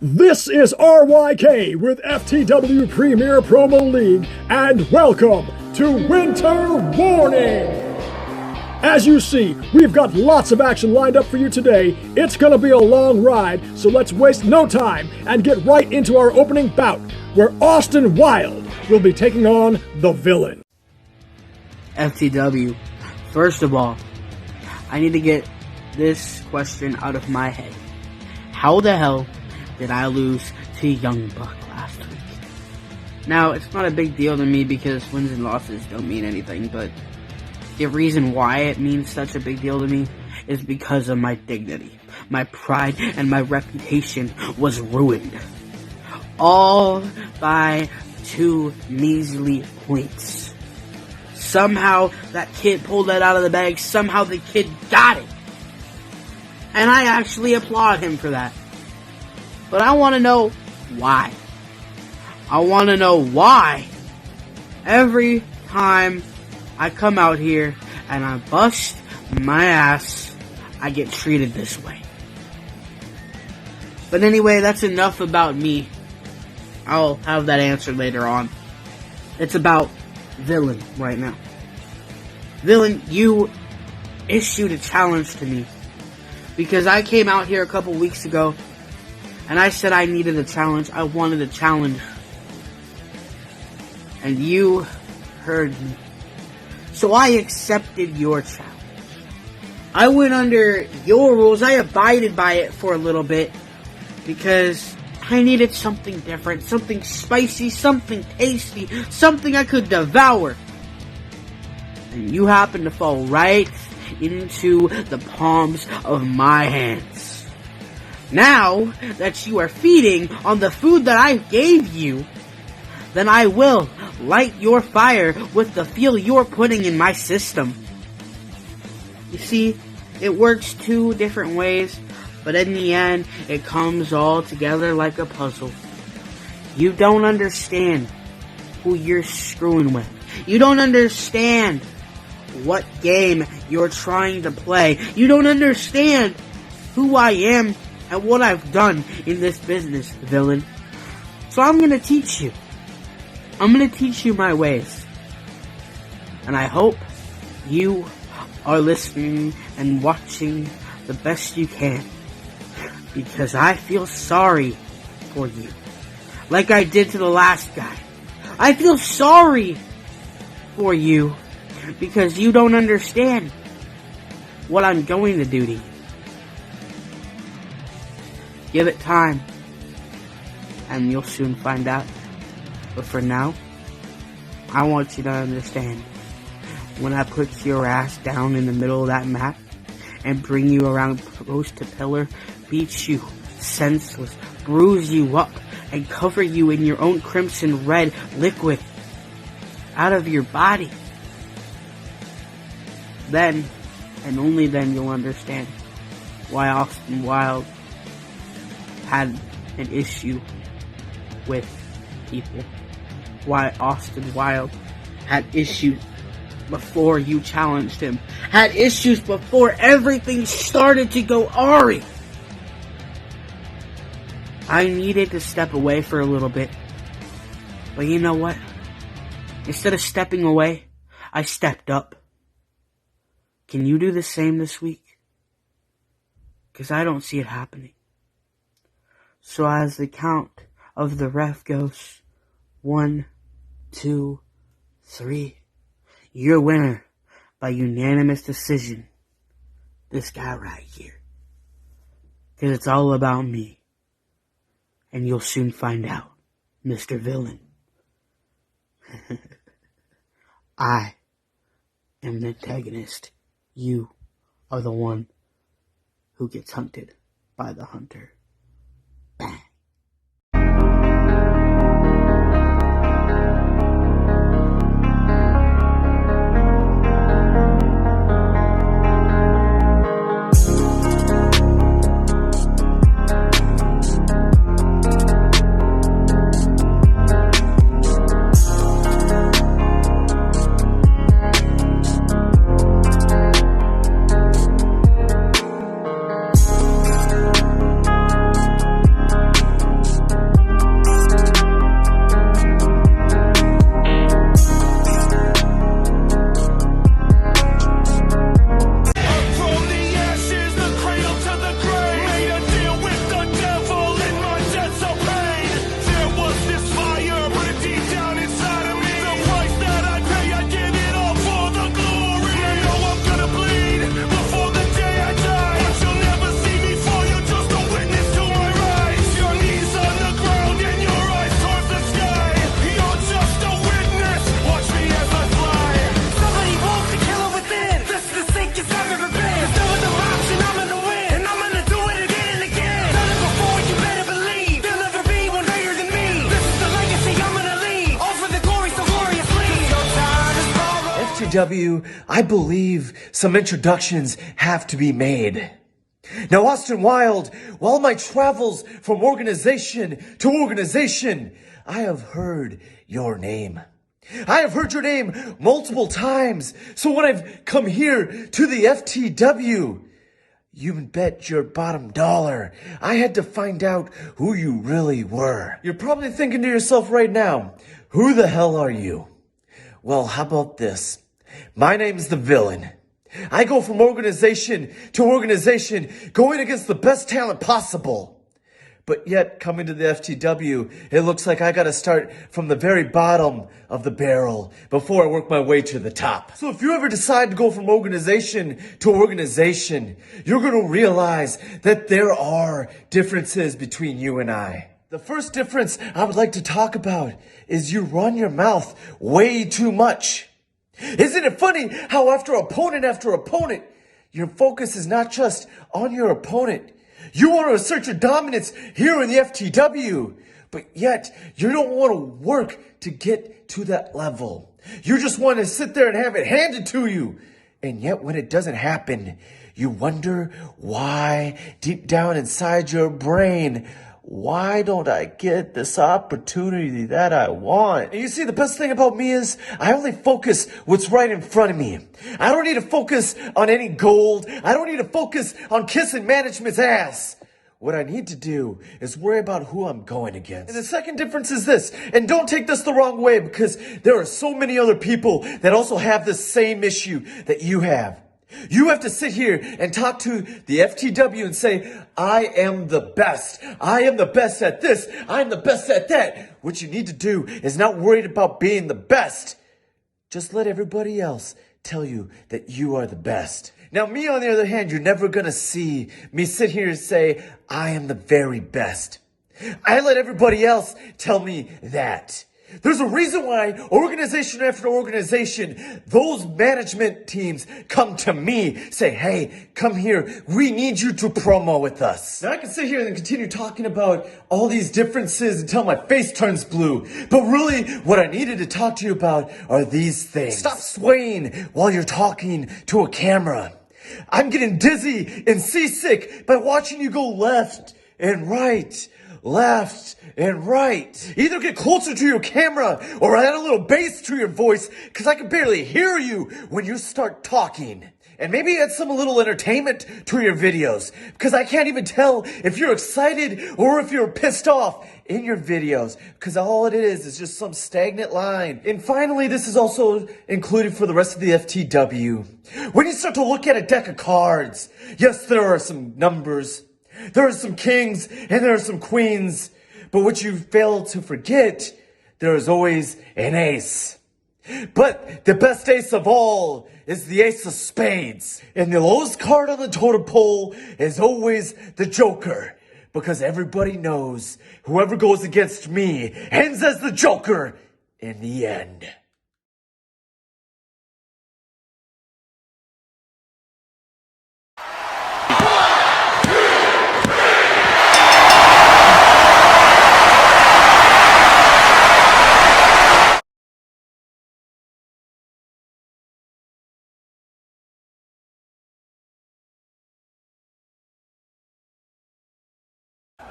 This is RYK with FTW Premier Promo League, and welcome to Winter Warning! As you see, we've got lots of action lined up for you today. It's gonna be a long ride, so let's waste no time and get right into our opening bout, where Austin Wyld will be taking on the Villain. FTW, first of all, I need to get this question out of my head. How the hell did I lose to Young Buck last week? Now, it's not a big deal to me because wins and losses don't mean anything, but the reason why it means such a big deal to me is because of my dignity. My pride and my reputation was ruined. All by 2 measly points. Somehow that kid pulled that out of the bag. Somehow the kid got it. And I actually applaud him for that. But I want to know why. I want to know why every time I come out here and I bust my ass, I get treated this way. But anyway, that's enough about me. I'll have that answer later on. It's about Villain right now. Villain, you issued a challenge to me. Because I came out here a couple weeks ago and I said I needed a challenge. I wanted a challenge. And you heard me. So I accepted your challenge. I went under your rules. I abided by it for a little bit. Because I needed something different. Something spicy. Something tasty. Something I could devour. And you happened to fall right into the palms of my hands. Now that you are feeding on the food that I gave you, then I will light your fire with the fuel you're putting in my system. You see, it works 2 different ways, but in the end, it comes all together like a puzzle. You don't understand who you're screwing with. You don't understand what game you're trying to play. You don't understand who I am and what I've done in this business, Villain. So I'm gonna teach you. I'm gonna teach you my ways. And I hope you are listening and watching the best you can. Because I feel sorry for you. Like I did to the last guy. I feel sorry for you. Because you don't understand what I'm going to do to you. Give it time, and you'll soon find out. But for now, I want you to understand, when I put your ass down in the middle of that map, and bring you around post to pillar, beat you senseless, bruise you up, and cover you in your own crimson red liquid out of your body, then, and only then, you'll understand why Austin Wyld had an issue with people. Why Austin Wyld had issues before you challenged him. Had issues before everything started to go awry. I needed to step away for a little bit. But you know what? Instead of stepping away, I stepped up. Can you do the same this week? Because I don't see it happening. So as the count of the ref goes, 1, 2, 3, your winner by unanimous decision, this guy right here. Because it's all about me. And you'll soon find out, Mr. Villain. I am the antagonist. You are the one who gets hunted by the hunter. Bang. FTW, I believe some introductions have to be made. Now, Austin Wyld, while my travels from organization to organization, I have heard your name. I have heard your name multiple times. So when I've come here to the FTW, you can bet your bottom dollar I had to find out who you really were. You're probably thinking to yourself right now, who the hell are you? Well, how about this? My name's the Villain. I go from organization to organization, going against the best talent possible. But yet, coming to the FTW, it looks like I gotta start from the very bottom of the barrel before I work my way to the top. So if you ever decide to go from organization to organization, you're gonna realize that there are differences between you and I. The first difference I would like to talk about is you run your mouth way too much. Isn't it funny how after opponent, your focus is not just on your opponent. You want to assert your dominance here in the FTW, but yet you don't want to work to get to that level. You just want to sit there and have it handed to you. And yet when it doesn't happen, you wonder why deep down inside your brain, why don't I get this opportunity that I want? And you see, the best thing about me is I only focus what's right in front of me. I don't need to focus on any gold. I don't need to focus on kissing management's ass. What I need to do is worry about who I'm going against. And the second difference is this, and don't take this the wrong way because there are so many other people that also have the same issue that you have. You have to sit here and talk to the FTW and say, I am the best. I am the best at this. I'm the best at that. What you need to do is not worry about being the best. Just let everybody else tell you that you are the best. Now, me, on the other hand, you're never going to see me sit here and say, I am the very best. I let everybody else tell me that. There's a reason why organization after organization, those management teams come to me, say, hey, come here. We need you to promo with us. Now I can sit here and continue talking about all these differences until my face turns blue. But really, what I needed to talk to you about are these things. Stop swaying while you're talking to a camera. I'm getting dizzy and seasick by watching you go left and right. Left and right. Either get closer to your camera or add a little bass to your voice because I can barely hear you when you start talking. And maybe add some little entertainment to your videos because I can't even tell if you're excited or if you're pissed off in your videos because all it is just some stagnant line. And finally, this is also included for the rest of the FTW. When you start to look at a deck of cards, yes, there are some numbers. There are some kings and there are some queens, but what you fail to forget, there is always an ace. But the best ace of all is the ace of spades. And the lowest card on the totem pole is always the joker, because everybody knows whoever goes against me ends as the joker in the end.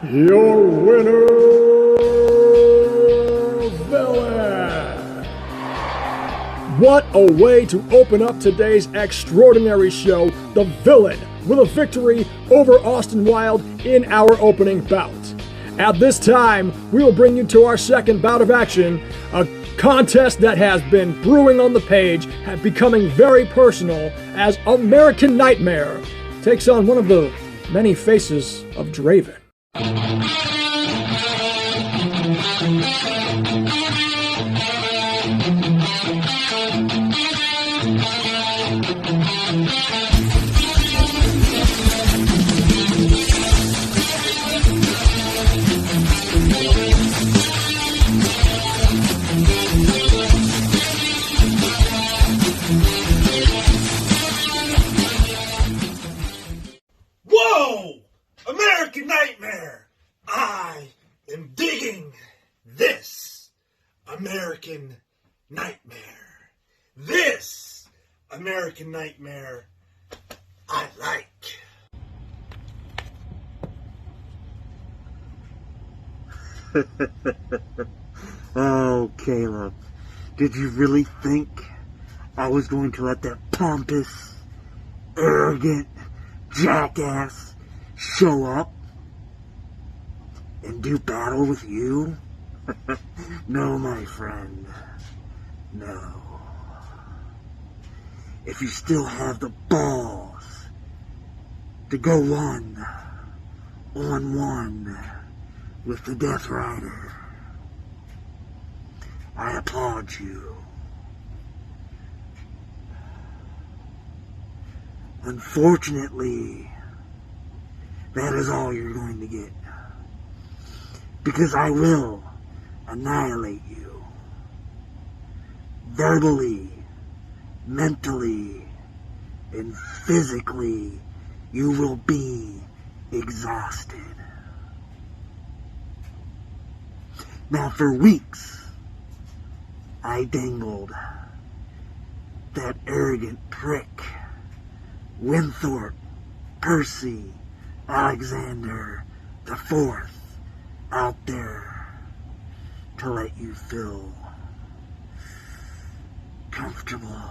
Your winner, Villian! What a way to open up today's extraordinary show, the Villain, with a victory over Austin Wyld in our opening bout. At this time, we will bring you to our second bout of action, a contest that has been brewing on the page and becoming very personal as American Nightmare takes on one of the many faces of Draven. Whoa! American Nightmare! I am digging this American Nightmare. This American Nightmare I like. Oh, Caleb, did you really think I was going to let that pompous, arrogant jackass show up and do battle with you? No, my friend, no. If you still have the balls to go one-on-one with the Death Ryder, I applaud you. Unfortunately, that is all you're going to get. Because I will annihilate you. Verbally, mentally, and physically, you will be exhausted. Now, for weeks, I dangled that arrogant prick, Winthorpe Percy Alexander the Fourth, out there to let you feel comfortable.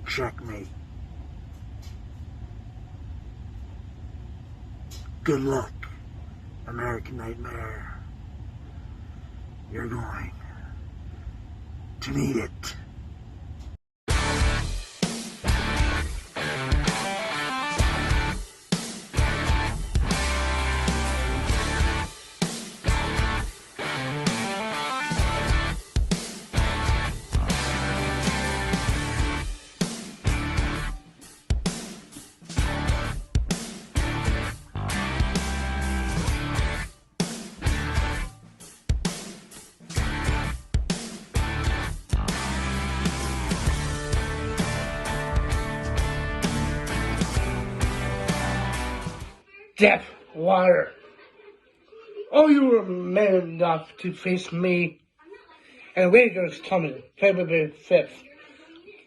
Checkmate. Good luck, American Nightmare. You're going to need it. Death Ryder. Oh, you were man enough to face me. And Raiders coming, February 5th.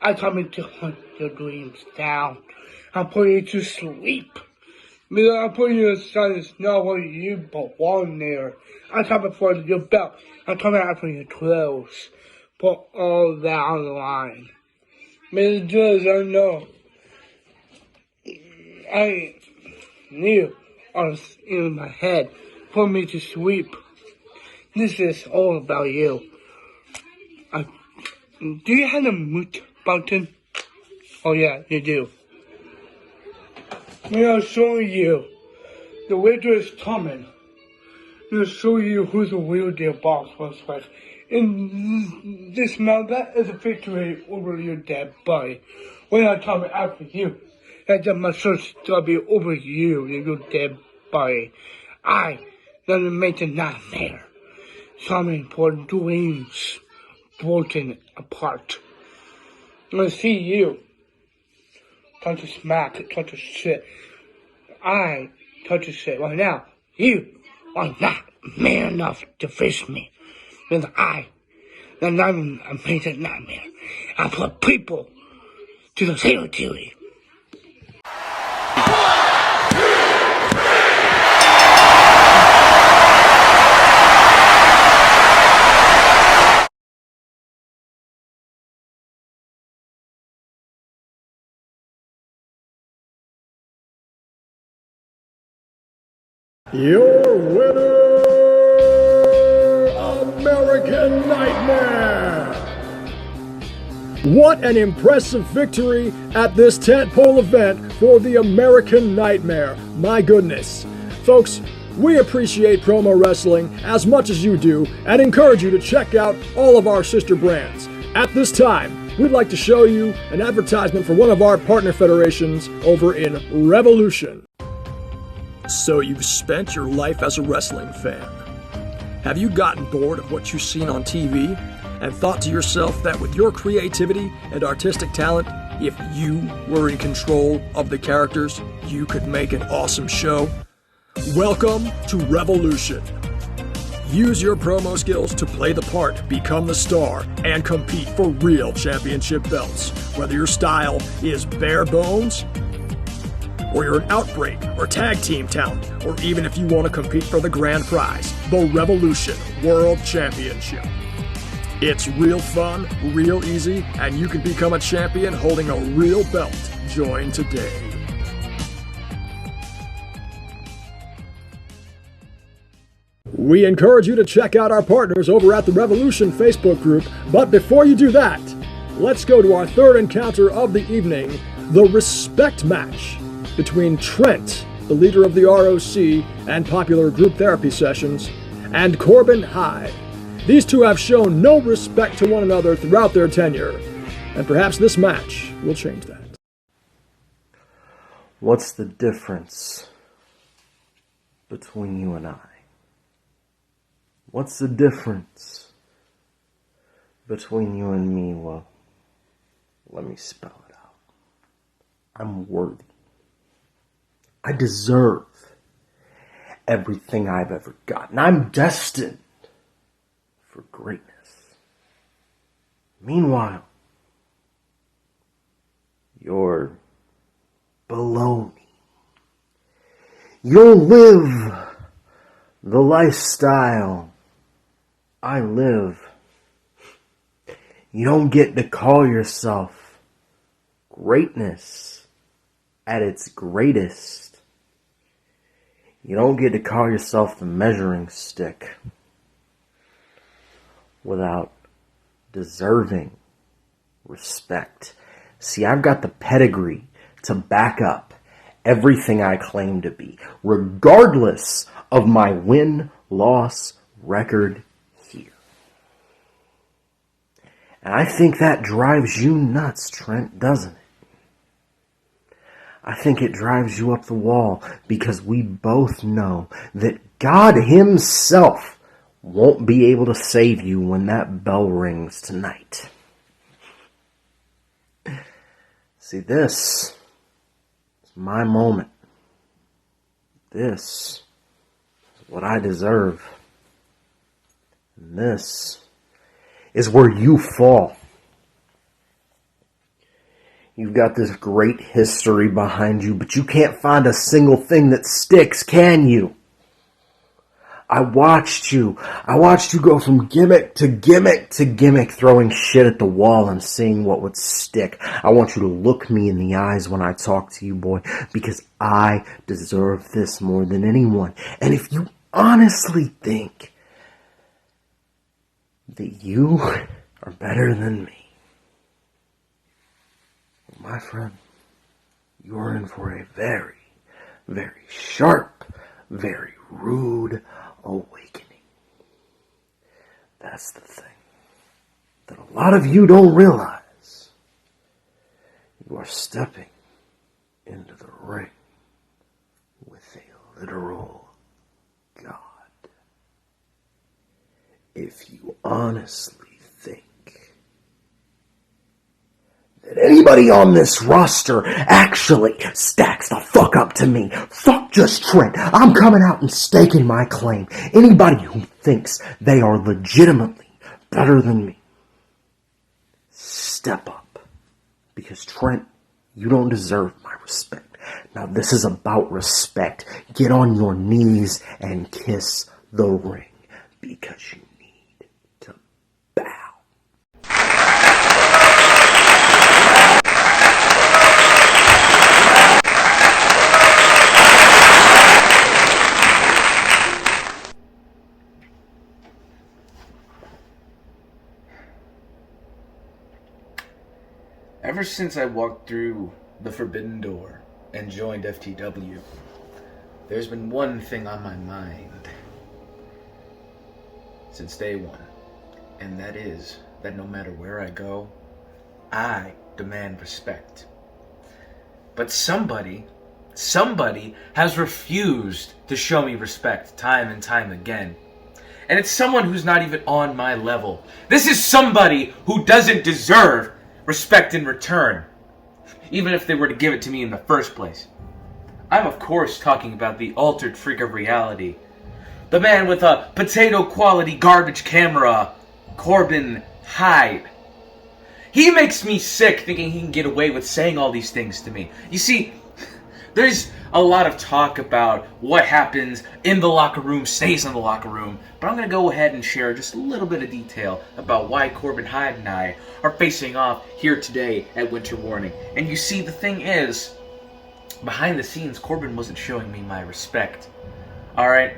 I'm coming to hunt your dreams down. I'm putting you to sleep. I'm putting you inside the snow where you belong there. I'm coming for your belt. I'm coming after your clothes. Put all that on the line. May the judge I know. I knew in my head for me to sweep. This is all about you. Do you have a mute button? Oh yeah, you do. I'll show you. The waiter is coming. I'll show you who the real deal boss was like. In this now, that is a victory over your dead body. When I come after you, that's my search to be over you and your dead body. I, then make a nightmare. Coming for dreams broken apart. I see you. Touch a smack, touch a shit. I touch a shit right now. You are not man enough to face me. Then then I'm a amazing nightmare. I put people to the cemetery. Your winner, American Nightmare! What an impressive victory at this tentpole event for the American Nightmare. My goodness. Folks, we appreciate promo wrestling as much as you do and encourage you to check out all of our sister brands. At this time, we'd like to show you an advertisement for one of our partner federations over in Revolution. So you've spent your life as a wrestling fan. Have you gotten bored of what you've seen on TV and thought to yourself that with your creativity and artistic talent, if you were in control of the characters, you could make an awesome show? Welcome to Revolution. Use your promo skills to play the part, become the star, and compete for real championship belts. Whether your style is bare bones, or you're an outbreak or tag team talent, or even if you want to compete for the grand prize, the Revolution World Championship. It's real fun, real easy, and you can become a champion holding a real belt. Join today. We encourage you to check out our partners over at the Revolution Facebook group, but before you do that, let's go to our third encounter of the evening, the respect match between Trent, the leader of the ROC and popular group therapy sessions, and Corbin Hyde. These two have shown no respect to one another throughout their tenure, and perhaps this match will change that. What's the difference between you and I? What's the difference between you and me? Well, let me spell it out. I'm worthy. I deserve everything I've ever gotten. I'm destined for greatness. Meanwhile, you're below me. You'll live the lifestyle I live. You don't get to call yourself greatness at its greatest. You don't get to call yourself the measuring stick without deserving respect. See, I've got the pedigree to back up everything I claim to be, regardless of my win-loss record here. And I think that drives you nuts, Trent, doesn't it? I think it drives you up the wall because we both know that God himself won't be able to save you when that bell rings tonight. See, this is my moment. This is what I deserve. And this is where you fall. You've got this great history behind you, but you can't find a single thing that sticks, can you? I watched you go from gimmick to gimmick to gimmick, throwing shit at the wall and seeing what would stick. I want you to look me in the eyes when I talk to you, boy, because I deserve this more than anyone. And if you honestly think that you are better than me, my friend, you're in for a very, very sharp, very rude awakening. That's the thing that a lot of you don't realize. You are stepping into the ring with a literal God. If you honestly think that anybody on this roster actually stacks the fuck up to me, fuck just Trent. I'm coming out and staking my claim. Anybody who thinks they are legitimately better than me, step up. Because Trent, you don't deserve my respect. Now this is about respect. Get on your knees and kiss the ring. Because you need to bow. Ever since I walked through the forbidden door and joined FTW, there's been one thing on my mind since day one, and that is that no matter where I go, I demand respect. But somebody has refused to show me respect time and time again. And it's someone who's not even on my level. This is somebody who doesn't deserve respect in return, even if they were to give it to me in the first place. I'm of course talking about the altered freak of reality. The man with a potato-quality garbage camera, Corbin Hyde. He makes me sick thinking he can get away with saying all these things to me. You see, there's a lot of talk about what happens in the locker room stays in the locker room, but I'm going to go ahead and share just a little bit of detail about why Corbin Hyde and I are facing off here today at Winter Warning. And you see, the thing is, behind the scenes, Corbin wasn't showing me my respect. Alright?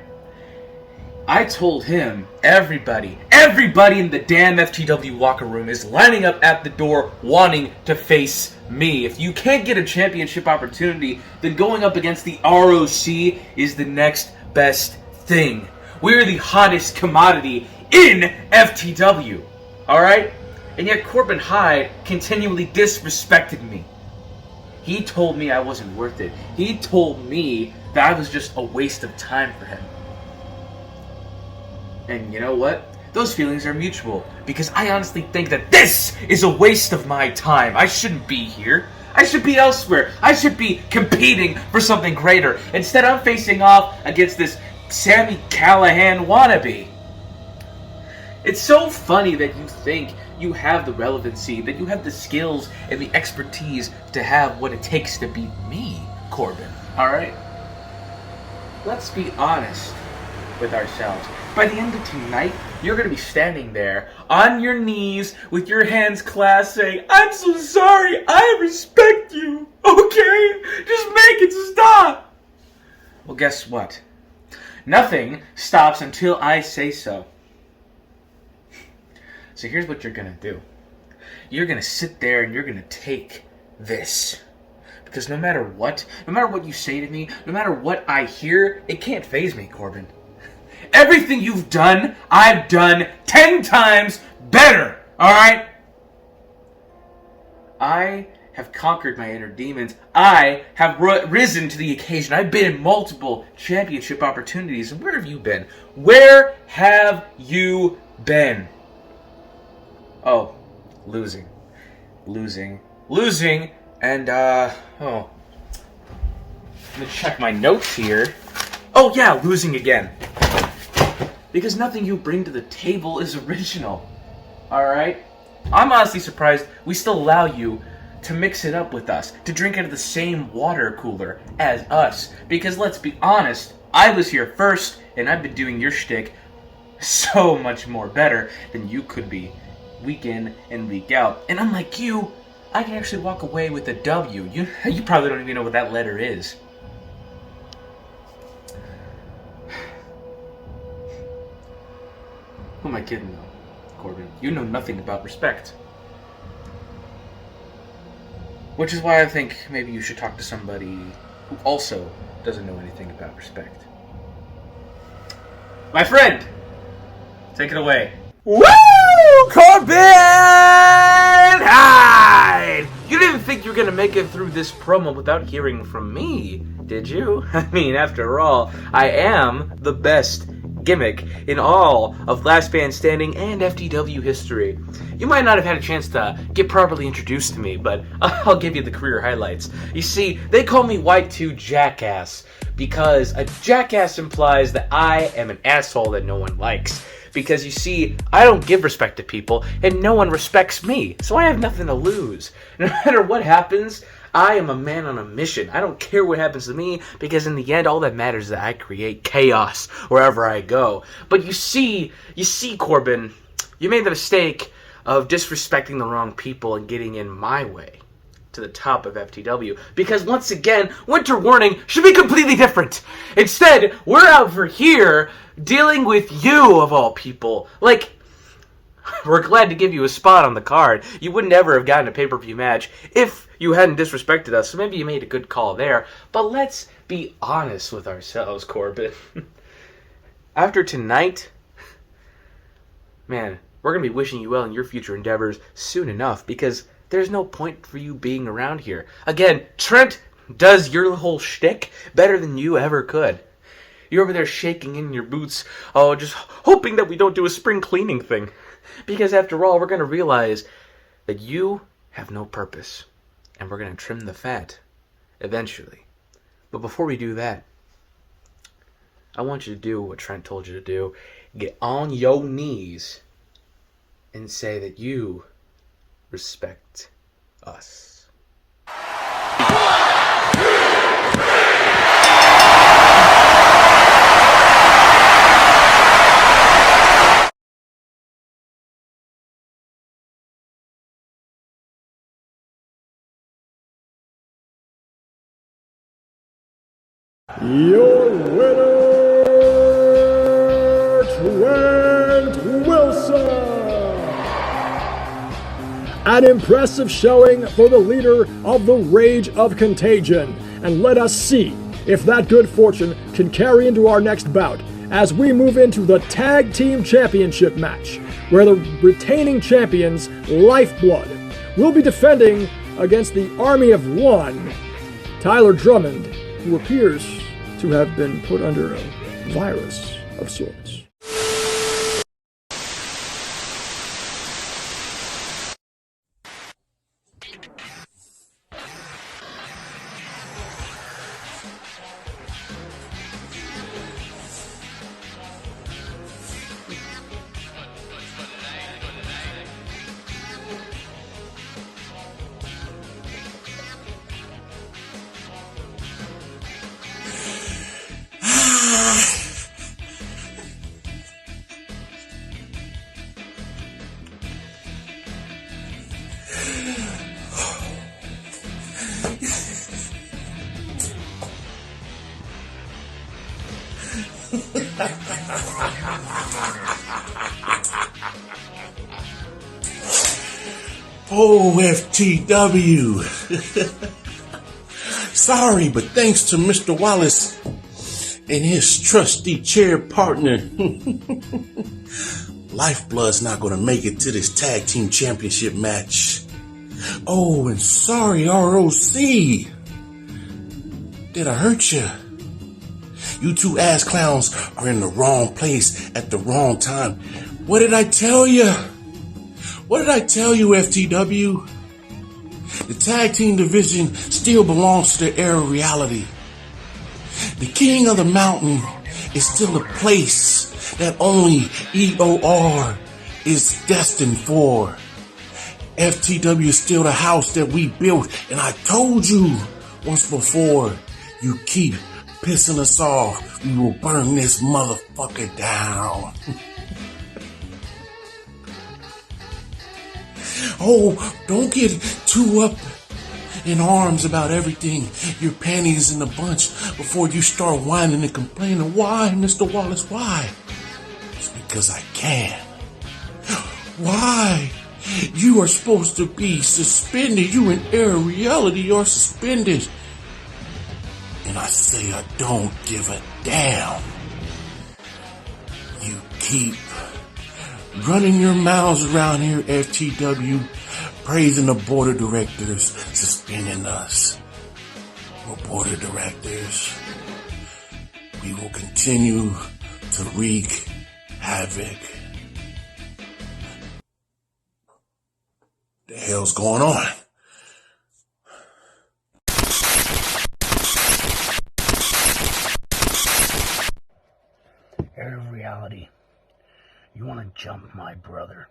I told him, everybody in the damn FTW locker room is lining up at the door wanting to face me. If you can't get a championship opportunity, then going up against the ROC is the next best thing. We're the hottest commodity in FTW. Alright? And yet Corbin Hyde continually disrespected me. He told me I wasn't worth it. He told me that I was just a waste of time for him. And you know what? Those feelings are mutual, because I honestly think that this is a waste of my time. I shouldn't be here. I should be elsewhere. I should be competing for something greater. Instead, I'm facing off against this Sami Callihan wannabe. It's so funny that you think you have the relevancy, that you have the skills and the expertise to have what it takes to beat me, Corbin. Alright? Let's be honest with ourselves. By the end of tonight, you're going to be standing there on your knees with your hands clasped saying, I'm so sorry, I respect you, okay? Just make it stop. Well, guess what? Nothing stops until I say so. So here's what you're going to do. You're going to sit there and you're going to take this. Because no matter what you say to me, no matter what I hear, it can't faze me, Corbin. Everything you've done, I've done 10 times better, alright? I have conquered my inner demons. I have risen to the occasion. I've been in multiple championship opportunities. And where have you been? Where have you been? Oh, losing, and, let me check my notes here. Oh yeah, losing again. Because nothing you bring to the table is original, alright? I'm honestly surprised we still allow you to mix it up with us, to drink out of the same water cooler as us. Because let's be honest, I was here first, and I've been doing your shtick so much more better than you could be, week in and week out. And unlike you, I can actually walk away with a W. You probably don't even know what that letter is. Who am I kidding though, Corbin? You know nothing about respect. Which is why I think maybe you should talk to somebody who also doesn't know anything about respect. My friend! Take it away. Woo! Corbin Hyde! You didn't think you were going to make it through this promo without hearing from me, did you? I mean, after all, I am the best gimmick in all of Last Man Standing and FTW history. You might not have had a chance to get properly introduced to me, but I'll give you the career highlights. You see, they call me Y2 Jackass because a jackass implies that I am an asshole that no one likes. Because you see, I don't give respect to people, and no one respects me, so I have nothing to lose. No matter what happens, I am a man on a mission. I don't care what happens to me, because in the end, all that matters is that I create chaos wherever I go. But you see, Corbin, you made the mistake of disrespecting the wrong people and getting in my way to the top of FTW. Because once again, Winter Warning should be completely different. Instead, we're over here dealing with you, of all people. Like, we're glad to give you a spot on the card. You would never have gotten a pay-per-view match if you hadn't disrespected us, so maybe you made a good call there. But let's be honest with ourselves, Corbin. After tonight, man, we're going to be wishing you well in your future endeavors soon enough, because there's no point for you being around here. Again, Trent does your whole shtick better than you ever could. You're over there shaking in your boots, just hoping that we don't do a spring cleaning thing. Because after all, we're going to realize that you have no purpose. And we're going to trim the fat eventually. But before we do that, I want you to do what Trent told you to do. Get on your knees and say that you respect us. Your winner, Trent Wilson. An impressive showing for the leader of the Rage of Contagion. And let us see if that good fortune can carry into our next bout as we move into the Tag Team Championship match, where the retaining champions, Lifeblood, will be defending against the Army of One, Tyler Drummond, who appears to have been put under a virus of sorts. Oh, FTW. Sorry, but thanks to Mr. Wallace and his trusty chair partner, Lifeblood's not going to make it to this tag team championship match. Oh, and sorry, ROC. Did I hurt you? You two ass clowns are in the wrong place at the wrong time. What did I tell you? What did I tell you, FTW? The tag team division still belongs to the era of reality. The king of the mountain is still a place that only EOR is destined for. FTW is still the house that we built, and I told you once before, you keep pissing us off, we will burn this motherfucker down. Oh, don't get too up in arms about everything. Your panties in a bunch before you start whining and complaining. Why, Mr. Wallace, why? It's because I can. Why? You are supposed to be suspended. You in air reality, you're suspended. And I say I don't give a damn. You keep running your mouths around here, FTW, praising the board of directors, suspending us. Well, board of directors, we will continue to wreak havoc. The hell's going on? Air of reality. You want to jump my brother.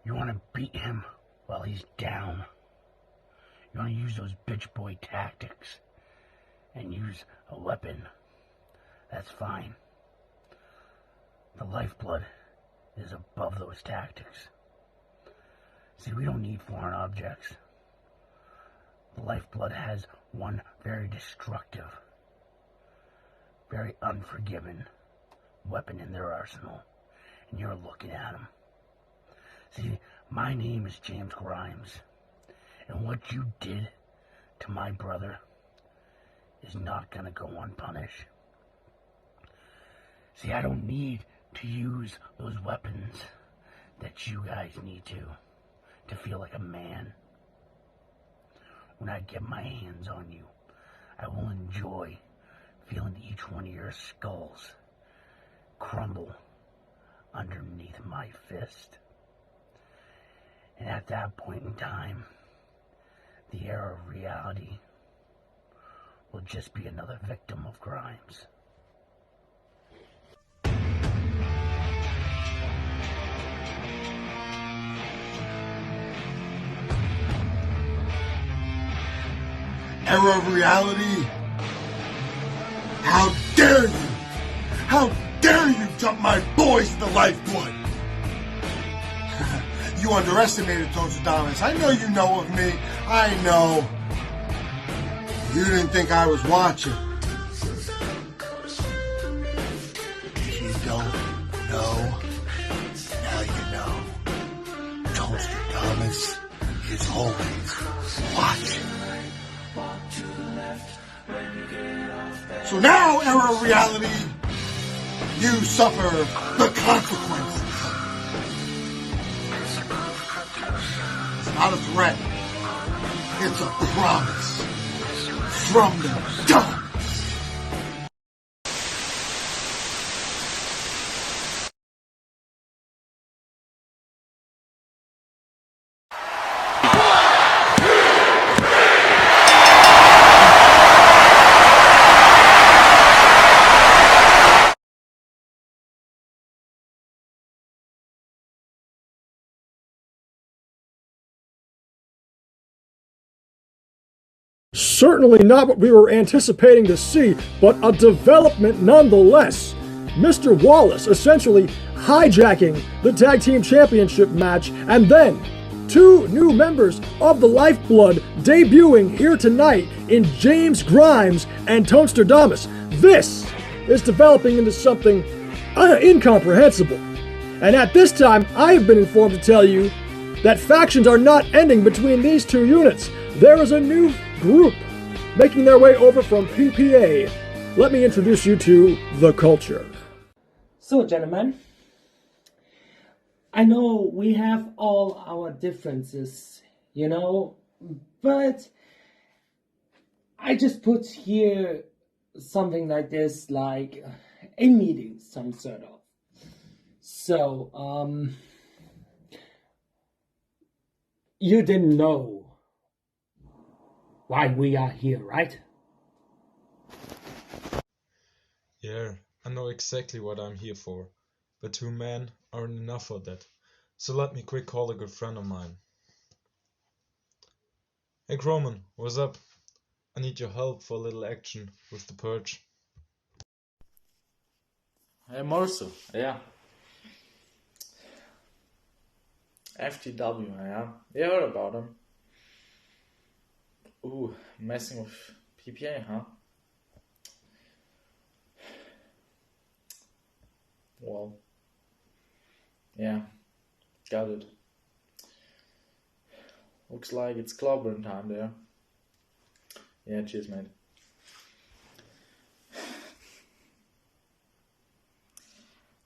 You want to beat him while he's down. You want to use those bitch boy tactics and use a weapon. That's fine. The Lifeblood is above those tactics. See, we don't need foreign objects. The Lifeblood has one very destructive, very unforgiving weapon in their arsenal. And you're looking at him. See, my name is James Grimes, and what you did to my brother is not gonna go unpunished. See, I don't need to use those weapons that you guys need to feel like a man. When I get my hands on you, I will enjoy feeling each one of your skulls crumble underneath my fist. And at that point in time, the era of reality will just be another victim of crimes. Error of reality. How dare you? How dare you jump my boys to the Lifeblood? You underestimated Tosadonis. I know you know of me. I know. You didn't think I was watching. You don't know. Now you know. Tosadonis is always watching. So now, error of reality, you suffer the consequences. It's not a threat. It's a promise from the gods. Certainly not what we were anticipating to see, but a development nonetheless. Mr. Wallace essentially hijacking the Tag Team Championship match, and then two new members of the Lifeblood debuting here tonight in James Grimes and Toadsterdamus. This is developing into something incomprehensible. And at this time, I have been informed to tell you that factions are not ending between these two units. There is a new group making their way over from PPA. Let me introduce you to The Culture. So, gentlemen, I know we have all our differences, but I just put here something like this, like a meeting, some sort of. So, you didn't know why we are here, right? Yeah, I know exactly what I'm here for, but 2 men aren't enough for that, so let me quick call a good friend of mine. Hey Croman, what's up? I need your help for a little action with the purge. Hey Marcel, yeah. FTW, yeah. You heard about him. Ooh, messing with PPA, huh? Well, yeah, got it. Looks like it's clobbering time there. Yeah, cheers, mate.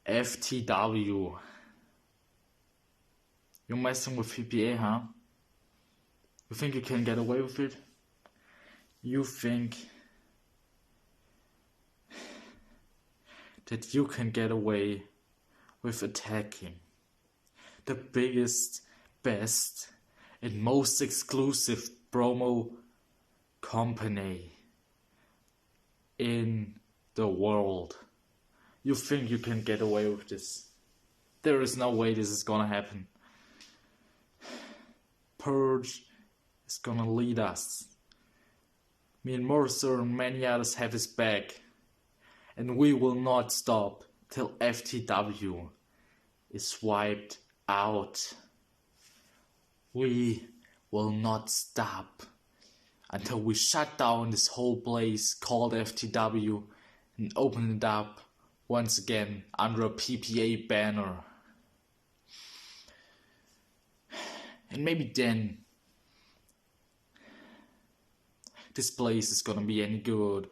FTW. You're messing with PPA, huh? You think you can get away with it? You think that you can get away with attacking the biggest, best, and most exclusive promo company in the world. You think you can get away with this? There is no way this is gonna happen. Purge is gonna lead us. Me and Mercer and many others have his back. And we will not stop till FTW is wiped out. We will not stop until we shut down this whole place called FTW and open it up once again under a PPA banner. And maybe then this place is gonna be any good.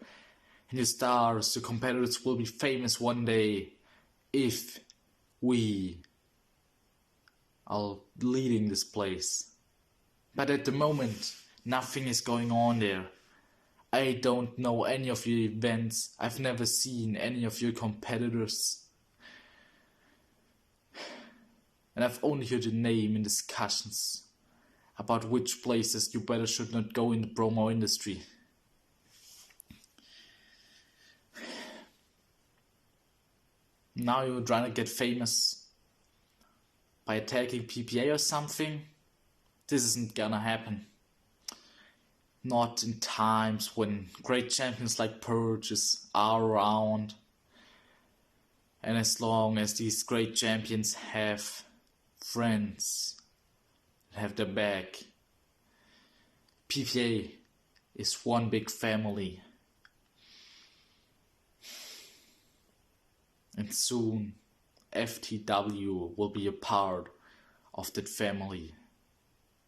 And your stars, your competitors will be famous one day if we are leading this place. But at the moment, nothing is going on there. I don't know any of your events. I've never seen any of your competitors. And I've only heard your name in discussions about which places you better should not go in the promo industry. Now you're trying to get famous by attacking PPA or something? This isn't gonna happen. Not in times when great champions like Purges are around. And as long as these great champions have friends that have their back, PPA is one big family. And soon FTW will be a part of that family.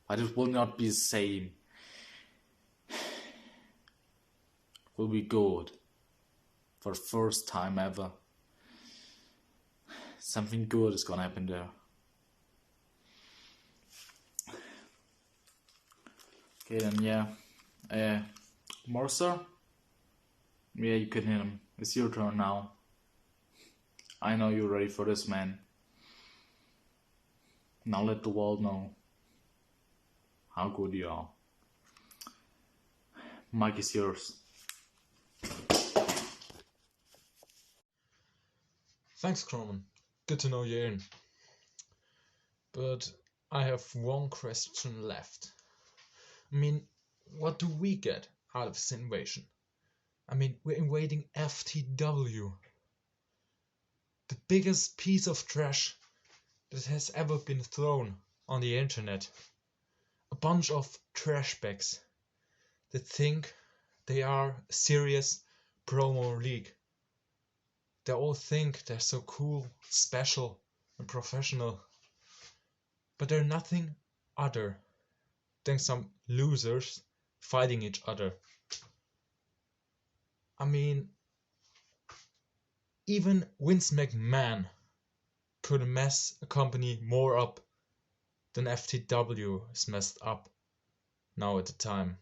But it will not be the same. It will be good. For the first time ever. Something good is gonna happen there. Okay then, yeah. Mercer? Yeah, you can hit him. It's your turn now. I know you're ready for this, man. Now let the world know how good you are. Mic is yours. Thanks, Croman. Good to know you're in. But I have one question left. I mean, what do we get out of this invasion? I mean, we're invading FTW. The biggest piece of trash that has ever been thrown on the internet. A bunch of trash bags that think they are a serious promo league. They all think they're so cool, special, and professional. But they're nothing other than some losers fighting each other. I mean, even Vince McMahon could mess a company more up than FTW is messed up now at the time.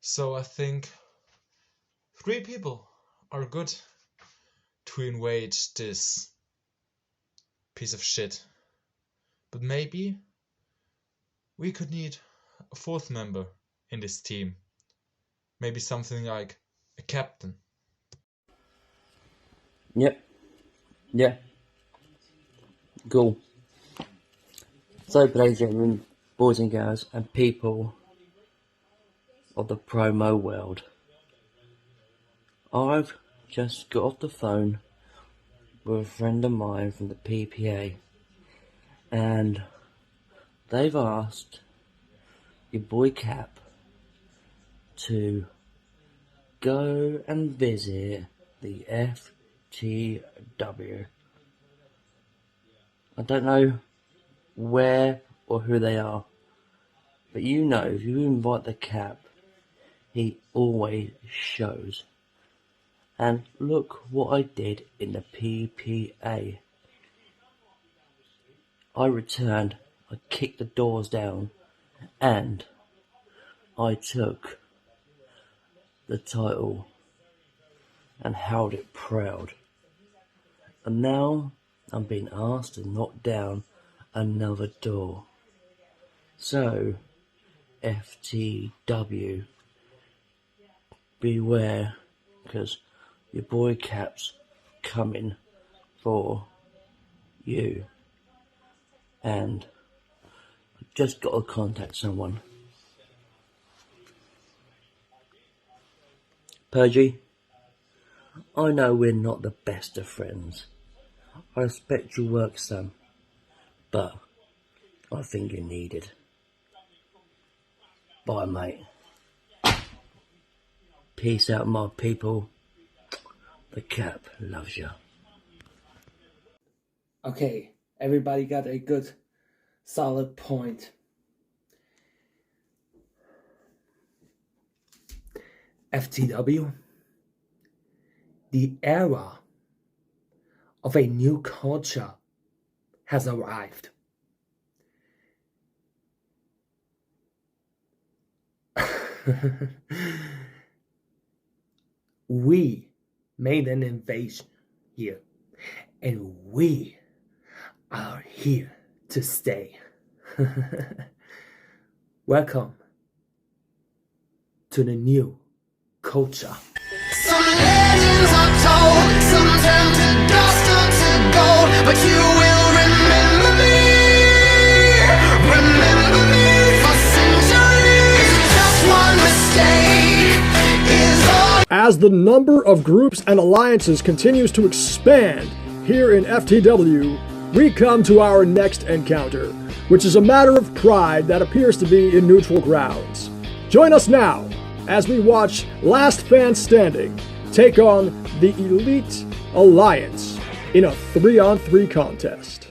So I think 3 people are good to invade this piece of shit. But maybe we could need a 4th member in this team. Maybe something like a captain. Yep. Yeah. Cool. So, ladies and gentlemen, boys and girls, and people of the promo world, I've just got off the phone with a friend of mine from the PPA, and they've asked your boy Cap to go and visit the FTW. I don't know where or who they are, but you know, if you invite the Cap, he always shows. And look what I did in the PPA. I returned, I kicked the doors down, and I took the title and held it proud. And now I'm being asked to knock down another door. So, FTW, beware, because your boy Cap's coming for you. And I've just got to contact someone. Purgy, I know we're not the best of friends. I respect your work, son, but I think you're needed. Bye, mate. Peace out, my people. The Cap loves you. Okay, everybody got a good, solid point. FTW, the era of a new culture has arrived. We made an invasion here, and we are here to stay. Welcome to the new culture. Some legends are are told. Some turn to dust or to gold, but you will remember me. Remember me for centuries. Just one mistake is all. As the number of groups and alliances continues to expand here in FTW, we come to our next encounter, which is a matter of pride that appears to be in neutral grounds. Join us now as we watch Last Fan Standing take on the Elite Alliance in a 3-on-3 contest.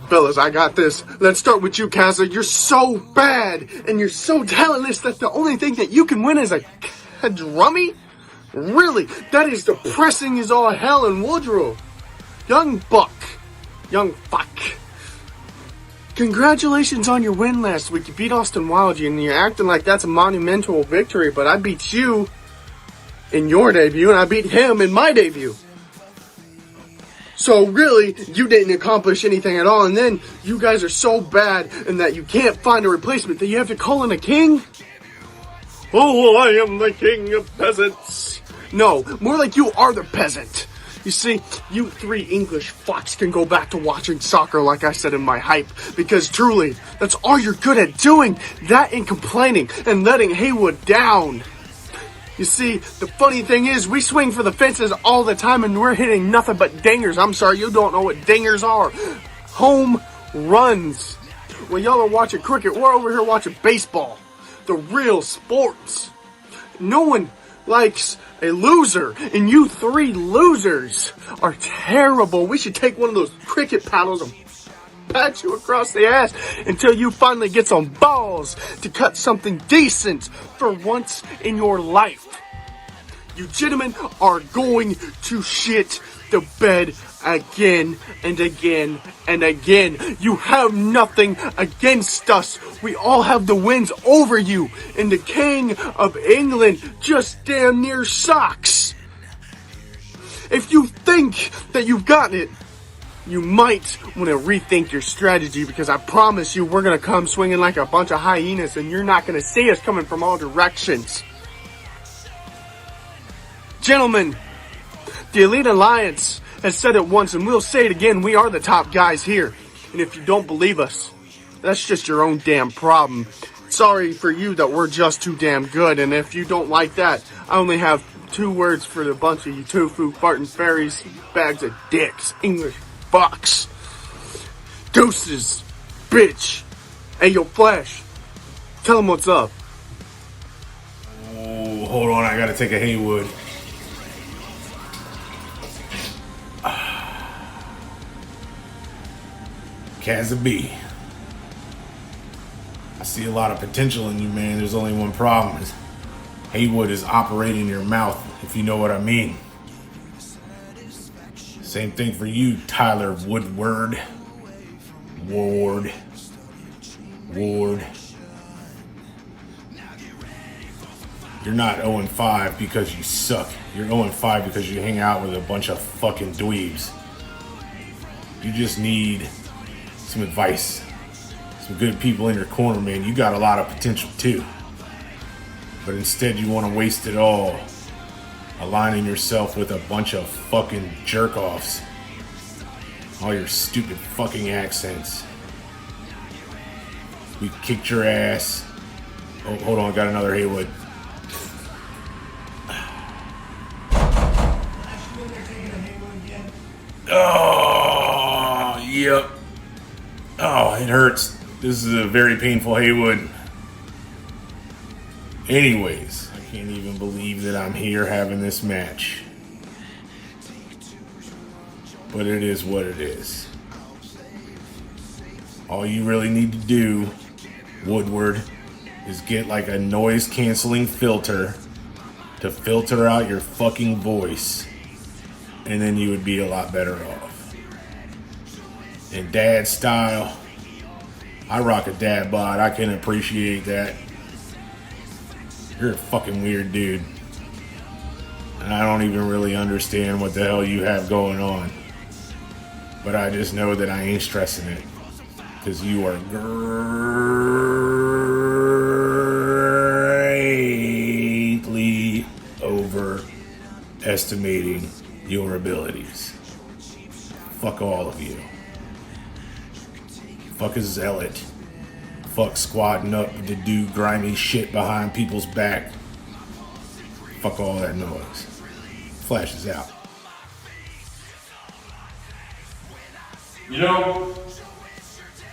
Fellas, I got this. Let's start with you, Kazza. You're so bad, and you're so talentless that the only thing that you can win is a drummy? Really? That is depressing as all hell in Woodrow. Young fuck. Congratulations on your win last week. You beat Austin Wyld, and you're acting like that's a monumental victory, but I beat you in your debut, and I beat him in my debut. So really, you didn't accomplish anything at all, and then you guys are so bad in that you can't find a replacement that you have to call in a king? Oh, I am the king of peasants. No, more like you are the peasant. You see, you three English fucks can go back to watching soccer like I said in my hype, because truly, that's all you're good at doing, that and complaining and letting Haywood down. You see, the funny thing is, we swing for the fences all the time and we're hitting nothing but dingers. I'm sorry, you don't know what dingers are. Home runs. When y'all are watching cricket, we're over here watching baseball. The real sports. No one likes a loser, and you three losers are terrible. We should take one of those cricket paddles and pat you across the ass until you finally get some balls to cut something decent for once in your life. You gentlemen are going to shit the bed again and again and again. You have nothing against us. We all have the wins over you, and the King of England just damn near sucks. If you think that you've gotten it, you might want to rethink your strategy, because I promise you we're going to come swinging like a bunch of hyenas and you're not going to see us coming from all directions. Gentlemen, the Elite Alliance has said it once and we'll say it again, we are the top guys here. And if you don't believe us, that's just your own damn problem. Sorry for you that we're just too damn good, and if you don't like that, I only have 2 words for the bunch of you tofu farting fairies, bags of dicks, English fucks. Deuces, bitch. Hey, yo, Flash, tell them what's up. Oh, hold on, I gotta take a Haywood. Kazza B. I see a lot of potential in you, man. There's only one problem. Haywood is operating your mouth, if you know what I mean. Same thing for you, Tyler Woodward. Ward. You're not 0-5 because you suck. You're 0-5 because you hang out with a bunch of fucking dweebs. You just need some advice. Some good people in your corner, man. You got a lot of potential too. But instead you want to waste it all aligning yourself with a bunch of fucking jerk-offs. All your stupid fucking accents. We kicked your ass. Oh, hold on, got another Haywood. Oh, yep. Oh, it hurts. This is a very painful Haywood. Anyways, I can't even believe that I'm here having this match. But it is what it is. All you really need to do, Woodward, is get like a noise canceling filter to filter out your fucking voice. And then you would be a lot better off. In dad style, I rock a dad bod. I can appreciate that. You're a fucking weird dude. And I don't even really understand what the hell you have going on. But I just know that I ain't stressing it. Because you are greatly overestimating your abilities. Fuck all of you. Fuck a zealot. Fuck squatting up to do grimy shit behind people's back. Fuck all that noise. Flash is out. You know,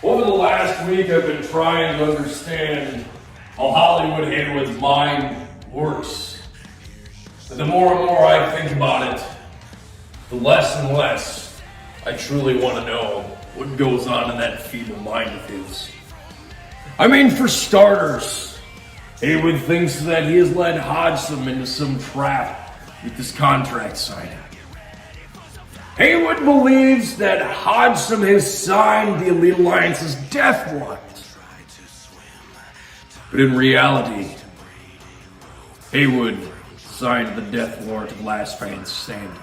over the last week I've been trying to understand how Hollywood Haywood's mind works. And the more and more I think about it, the less and less I truly want to know what goes on in that feeble mind of his. I mean, for starters, Haywood thinks that he has led Hodgson into some trap with this contract signing. Haywood believes that Hodgson has signed the Elite Alliance's death warrant. But in reality, Haywood signed the death warrant of Last Man Standing.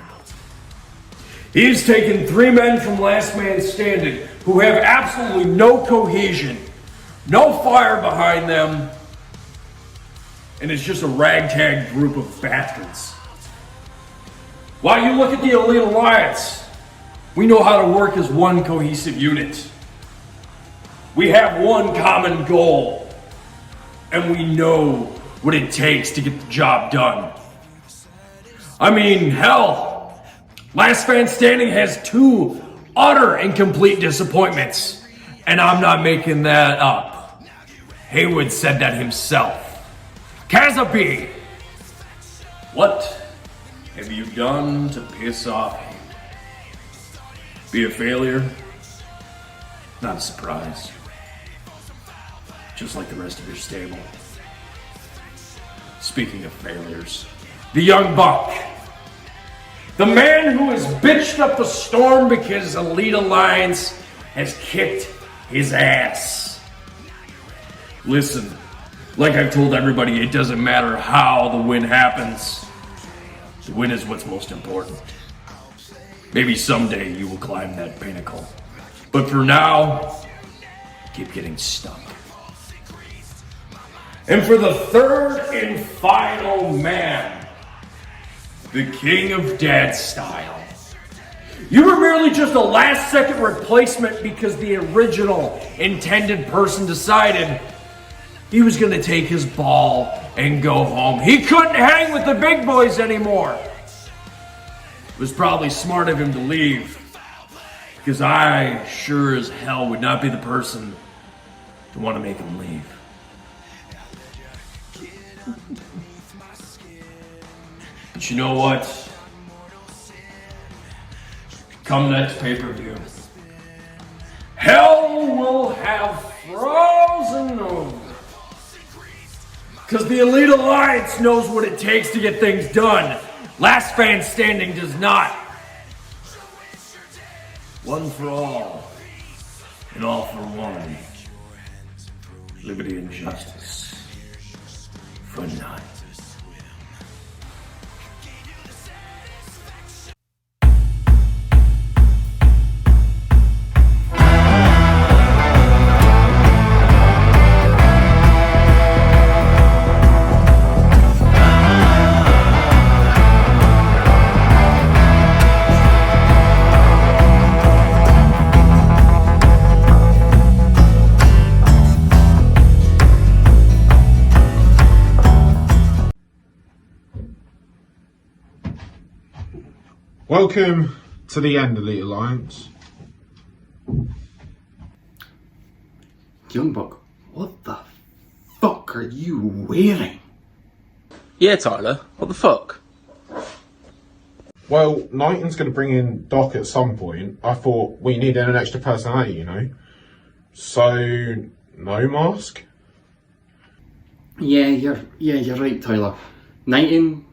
He's taken 3 men from Last Man Standing who have absolutely no cohesion, no fire behind them, and it's just a ragtag group of bastards. While you look at the Elite Alliance, we know how to work as one cohesive unit. We have one common goal, and we know what it takes to get the job done. I mean, hell, Last Man Standing has 2 utter and complete disappointments, and I'm not making that up. Haywood said that himself. Kazabi, what have you done to piss off him? Be a failure? Not a surprise. Just like the rest of your stable. Speaking of failures, the young buck. The man who has bitched up a storm because Elite Alliance has kicked his ass. Listen, like I've told everybody, it doesn't matter how the win happens. The win is what's most important. Maybe someday you will climb that pinnacle. But for now, keep getting stuck. And for the third and final man, the King of Dad Style. You were merely just a last-second replacement because the original intended person decided he was going to take his ball and go home. He couldn't hang with the big boys anymore. It was probably smart of him to leave, because I sure as hell would not be the person to want to make him leave. But you know what? Come next pay-per-view, hell will have frozen over. Because the Elite Alliance knows what it takes to get things done. Last Man Standing does not. One for all, and all for one. Liberty and justice for none. Welcome to the end, Elite Alliance. Young Buck, what the fuck are you wearing? Yeah, Tyler, what the fuck? Well, Knighton's going to bring in Doc at some point. I thought we needed an extra personality, you know. So, no mask? Yeah, you're right, Tyler. Knighton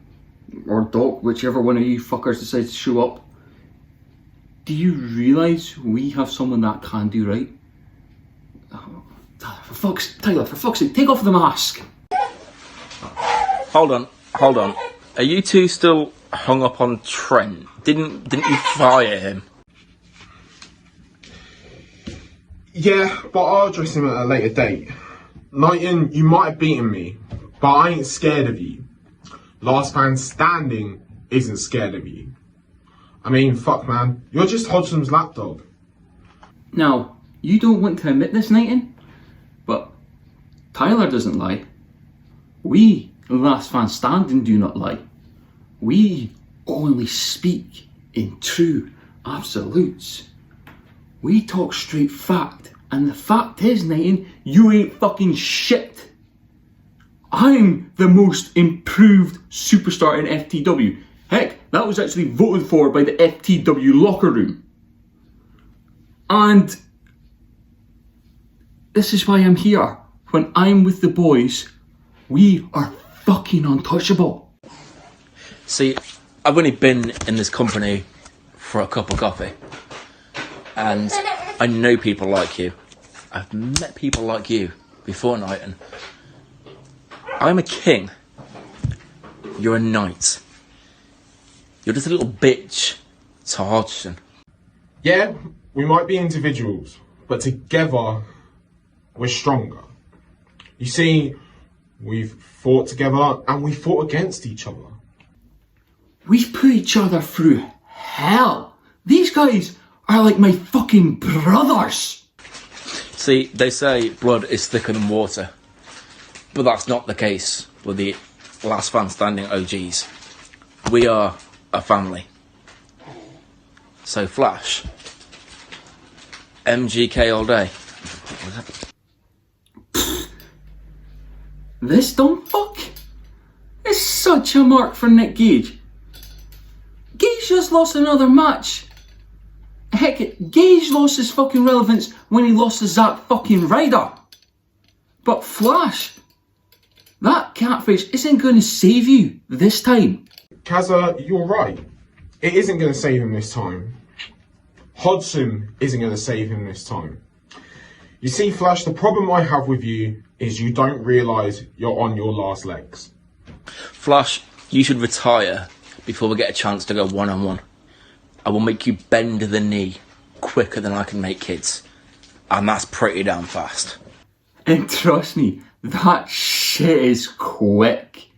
or Doc, whichever one of you fuckers decides to show up. Do you realise we have someone that can do right? Oh, Tyler, for fuck's sake, take off the mask! Hold on. Are you two still hung up on Trent? Didn't you fire him? Yeah, but I'll address him at a later date. Knighton, you might have beaten me, but I ain't scared of you. Last man standing isn't scared of you. I mean, fuck man, you're just Hodgson's lapdog. Now, you don't want to admit this, Knighton, but Tyler doesn't lie. We, last man standing, do not lie. We only speak in true absolutes. We talk straight fact, and the fact is, Knighton, you ain't fucking shit. I'm the most improved superstar in FTW. Heck, that was actually voted for by the FTW locker room. And this is why I'm here. When I'm with the boys, we are fucking untouchable. See, I've only been in this company for a cup of coffee. And I know people like you. I've met people like you before, Knighton. I'm a king. You're a knight. You're just a little bitch to Hodgson. Yeah, we might be individuals, but together we're stronger. You see, we've fought together and we fought against each other. We've put each other through hell. These guys are like my fucking brothers. See, they say blood is thicker than water. But that's not the case with the last man standing OGs. We are a family. So Flash, MGK all day. This dumb fuck is such a mark for Nick Gage. Gage just lost another match. Heck, Gage lost his fucking relevance when he lost to Zack fucking Ryder. But Flash, that catfish isn't going to save you this time. Kazza, you're right. It isn't going to save him this time. Hodgson isn't going to save him this time. You see, Flash, the problem I have with you is you don't realise you're on your last legs. Flash, you should retire before we get a chance to go one-on-one. I will make you bend the knee quicker than I can make kids. And that's pretty damn fast. And trust me, that shit is quick.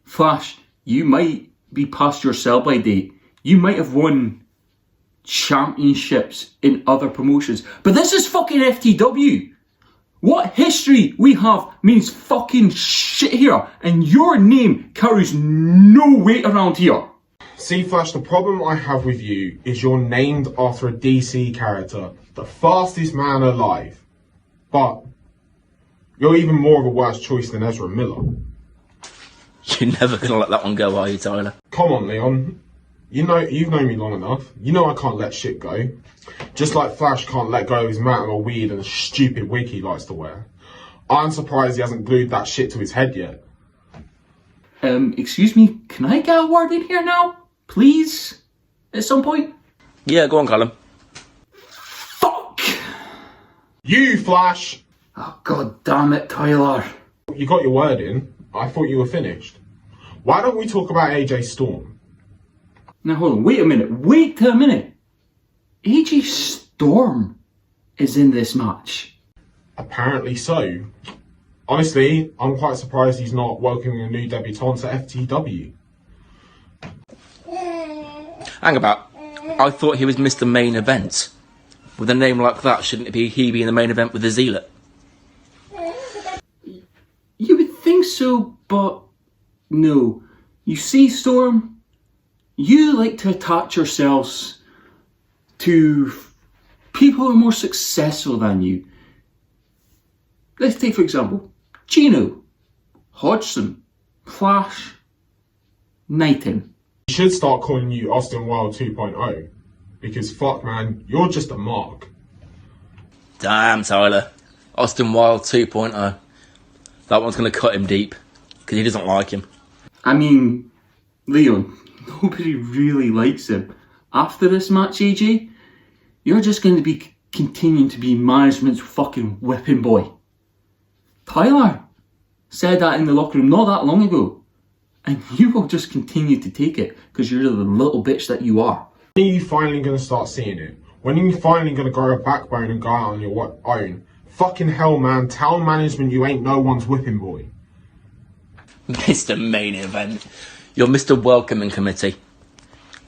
Flash, you might be past your sell-by date. You might have won championships in other promotions. But this is fucking FTW. What history we have means fucking shit here. And your name carries no weight around here. See, Flash, the problem I have with you is you're named after a DC character, the fastest man alive. But you're even more of a worse choice than Ezra Miller. You're never going to let that one go, are you, Tyler? Come on, Leon. You know, you've known me long enough. You know I can't let shit go. Just like Flash can't let go of his mountain of weed and the stupid wig he likes to wear. I'm surprised he hasn't glued that shit to his head yet. Excuse me, can I get a word in here now? Please? At some point? Yeah, go on, Callum. Fuck! You, Flash! Oh, god damn it, Tyler. You got your word in. I thought you were finished. Why don't we talk about AJ Storm? Now hold on, wait a minute. AJ Storm is in this match. Apparently so. Honestly, I'm quite surprised he's not welcoming a new debutant to FTW. Hang about. I thought he was Mr. Main Event. With a name like that, shouldn't it be he be in the main event with the Zealot? You would think so, but no. You see, Storm, you like to attach yourselves to people who are more successful than you. Let's take, for example, Gino, Hodgson, Flash, Knighton. You should start calling you Austin Wyld 2.0. Because fuck man, you're just a mark. Damn, Tyler. Austin Wyld 2.0. That one's going to cut him deep. Because he doesn't like him. I mean, Leon, nobody really likes him. After this match, AJ, you're just going to be continuing to be management's fucking whipping boy. Tyler said that in the locker room not that long ago. and you will just continue to take it because you're the little bitch that you are. When are you finally going to start seeing it? When are you finally going to grow a backbone and go out on your own? Fucking hell, man. Tell management you ain't no one's whipping boy. Mr. Main Event, you're Mr. Welcoming Committee.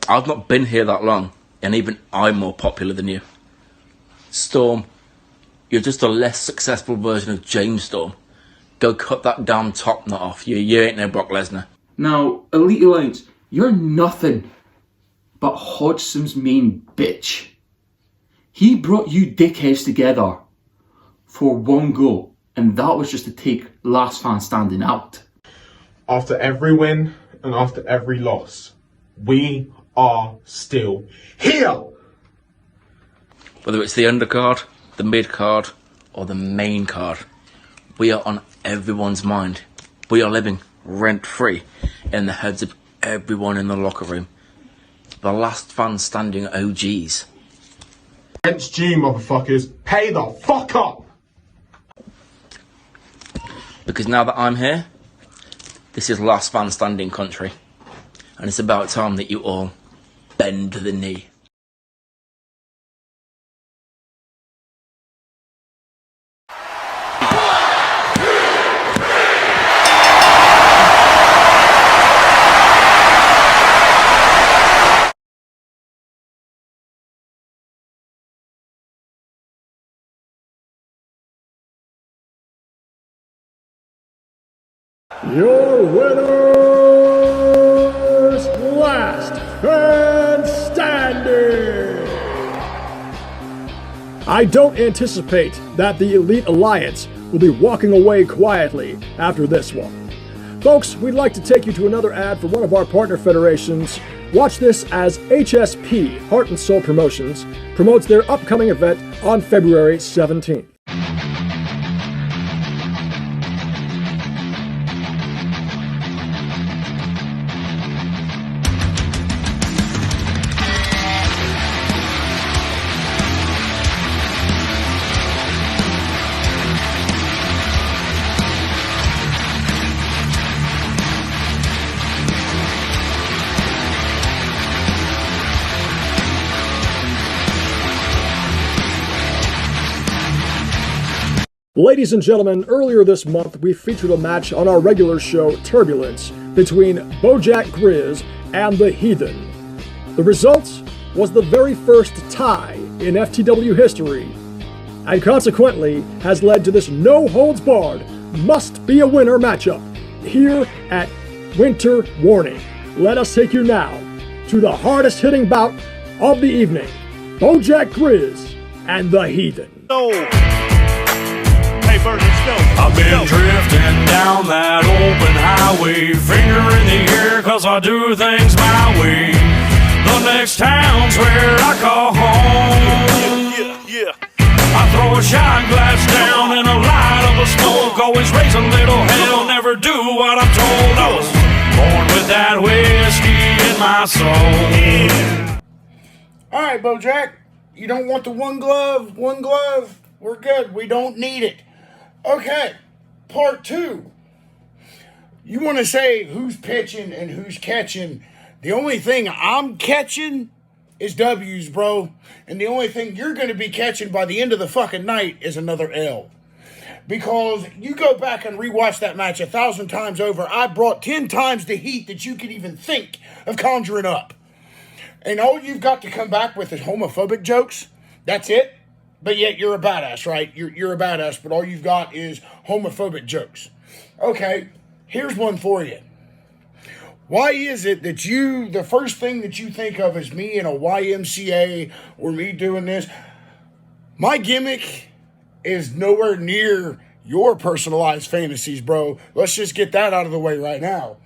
I've not been here that long, and even I'm more popular than you. Storm, you're just a less successful version of James Storm. Go cut that damn top knot off. You ain't no Brock Lesnar. Now, Elite Alliance, you're nothing but Hodgson's main bitch. He brought you dickheads together for one goal, and that was just to take Last Man Standing out. After every win and after every loss, we are still here. Whether it's the undercard, the mid-card, or the main card, we are on everyone's mind. We are living rent-free in the heads of everyone in the locker room. The last man standing OGs. Rent's due, motherfuckers. Pay the fuck up! Because now that I'm here, this is last man standing country. And it's about time that you all bend the knee. Your winners, last man standing. I don't anticipate that the Elite Alliance will be walking away quietly after this one. Folks, we'd like to take you to another ad for one of our partner federations. Watch this as HSP, Heart and Soul Promotions, promotes their upcoming event on February 17th. Ladies and gentlemen, earlier this month we featured a match on our regular show, Turbulence, between BoJack Grizz and the Heathen. The result was the very first tie in FTW history, and consequently has led to this no-holds-barred, must-be-a-winner matchup here at Winter Warning. Let us take you now to the hardest-hitting bout of the evening, BoJack Grizz and the Heathen. I've been drifting down that open highway, finger in the air cause I do things my way. The next town's where I call home. I throw a shot glass down and a light of a smoke, always raise a little hell, never do what I'm told. I was born with that whiskey in my soul. Alright, BoJack, you don't want the one glove? We're good, we don't need it. Okay, part two. You want to say who's pitching and who's catching. The only thing I'm catching is W's, bro. And the only thing you're going to be catching by the end of the fucking night is another L. Because you go back and rewatch that match 1,000 times over, I brought 10 times the heat that you could even think of conjuring up. And all you've got to come back with is homophobic jokes. That's it. But yet you're a badass, right? You're a badass, but all you've got is homophobic jokes. Okay, here's one for you. Why is it that the first thing that you think of is me in a YMCA or me doing this? My gimmick is nowhere near your personalized fantasies, bro. Let's just get that out of the way right now.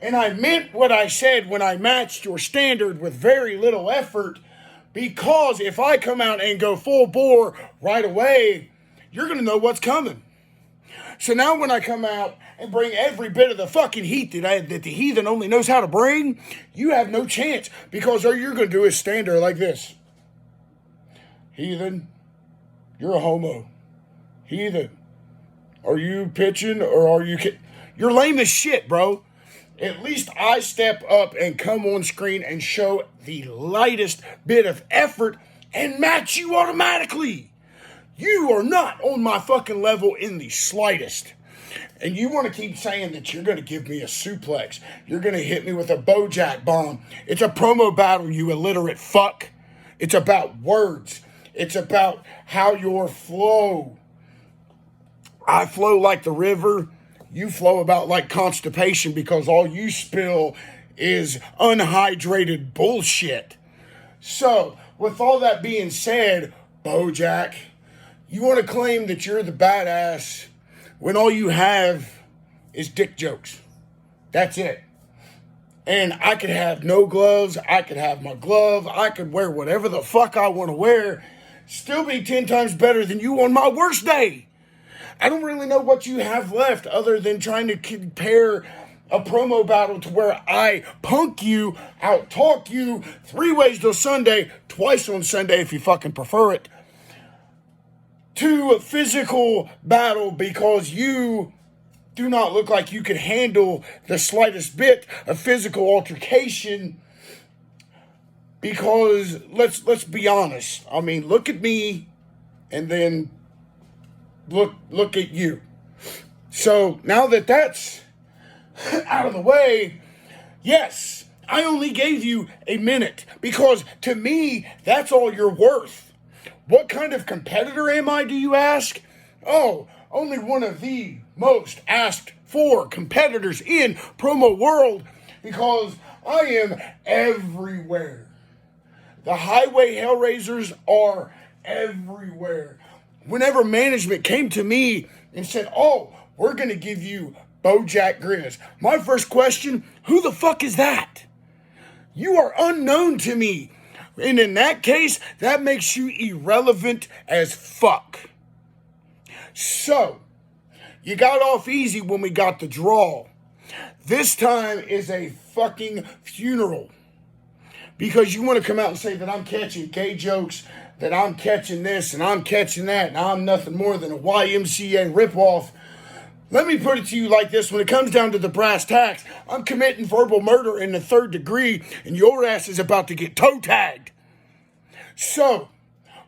And I meant what I said when I matched your standard with very little effort. Because if I come out and go full bore right away, you're going to know what's coming. So now when I come out and bring every bit of the fucking heat that the Heathen only knows how to bring, you have no chance. Because all you're going to do is stand there like this. Heathen, you're a homo. Heathen, are you pitching or are you... You're lame as shit, bro. at least I step up and come on screen and show the lightest bit of effort and match you automatically. You are not on my fucking level in the slightest. And you want to keep saying that you're going to give me a suplex. You're going to hit me with a BoJack bomb. It's a promo battle, you illiterate fuck. It's about words. It's about how your flow. I flow like the river. You flow about like constipation because all you spill is unhydrated bullshit. So, with all that being said, BoJack, you want to claim that you're the badass when all you have is dick jokes. That's it. And I could have no gloves. I could have my glove. I could wear whatever the fuck I want to wear. Still be 10 times better than you on my worst day. I don't really know what you have left other than trying to compare a promo battle to where I punk you, out-talk you 3 ways till Sunday, twice on Sunday if you fucking prefer it, to a physical battle because you do not look like you could handle the slightest bit of physical altercation. Because let's be honest. I mean, look at me and then look at you. So now that that's out of the way, yes, I only gave you a minute because to me that's all you're worth. What kind of competitor am I, do you ask? Oh, only one of the most asked for competitors in promo world because I am everywhere. The highway hellraisers are everywhere. Whenever management came to me and said, oh, we're going to give you BoJack Grizz, my first question, who the fuck is that? You are unknown to me. And in that case, that makes you irrelevant as fuck. So, you got off easy when we got the draw. This time is a fucking funeral. Because you want to come out and say that I'm catching gay jokes, that I'm catching this and I'm catching that, and I'm nothing more than a YMCA ripoff. Let me put it to you like this. When it comes down to the brass tacks, I'm committing verbal murder in the 3rd degree, and your ass is about to get toe tagged. So,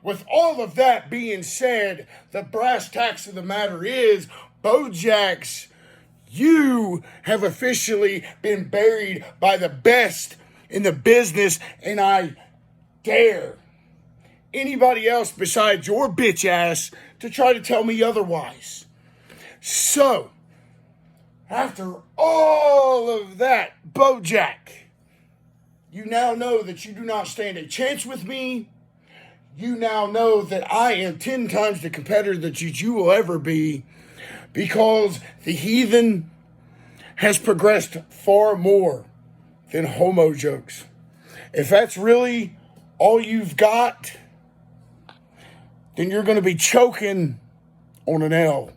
with all of that being said, the brass tacks of the matter is, BoJack's, you have officially been buried by the best in the business, and I dare anybody else besides your bitch ass to try to tell me otherwise. So, after all of that, BoJack, you now know that you do not stand a chance with me. You now know that I am 10 times the competitor that you will ever be because the Heathen has progressed far more than homo jokes. If that's really all you've got, then you're going to be choking on an L.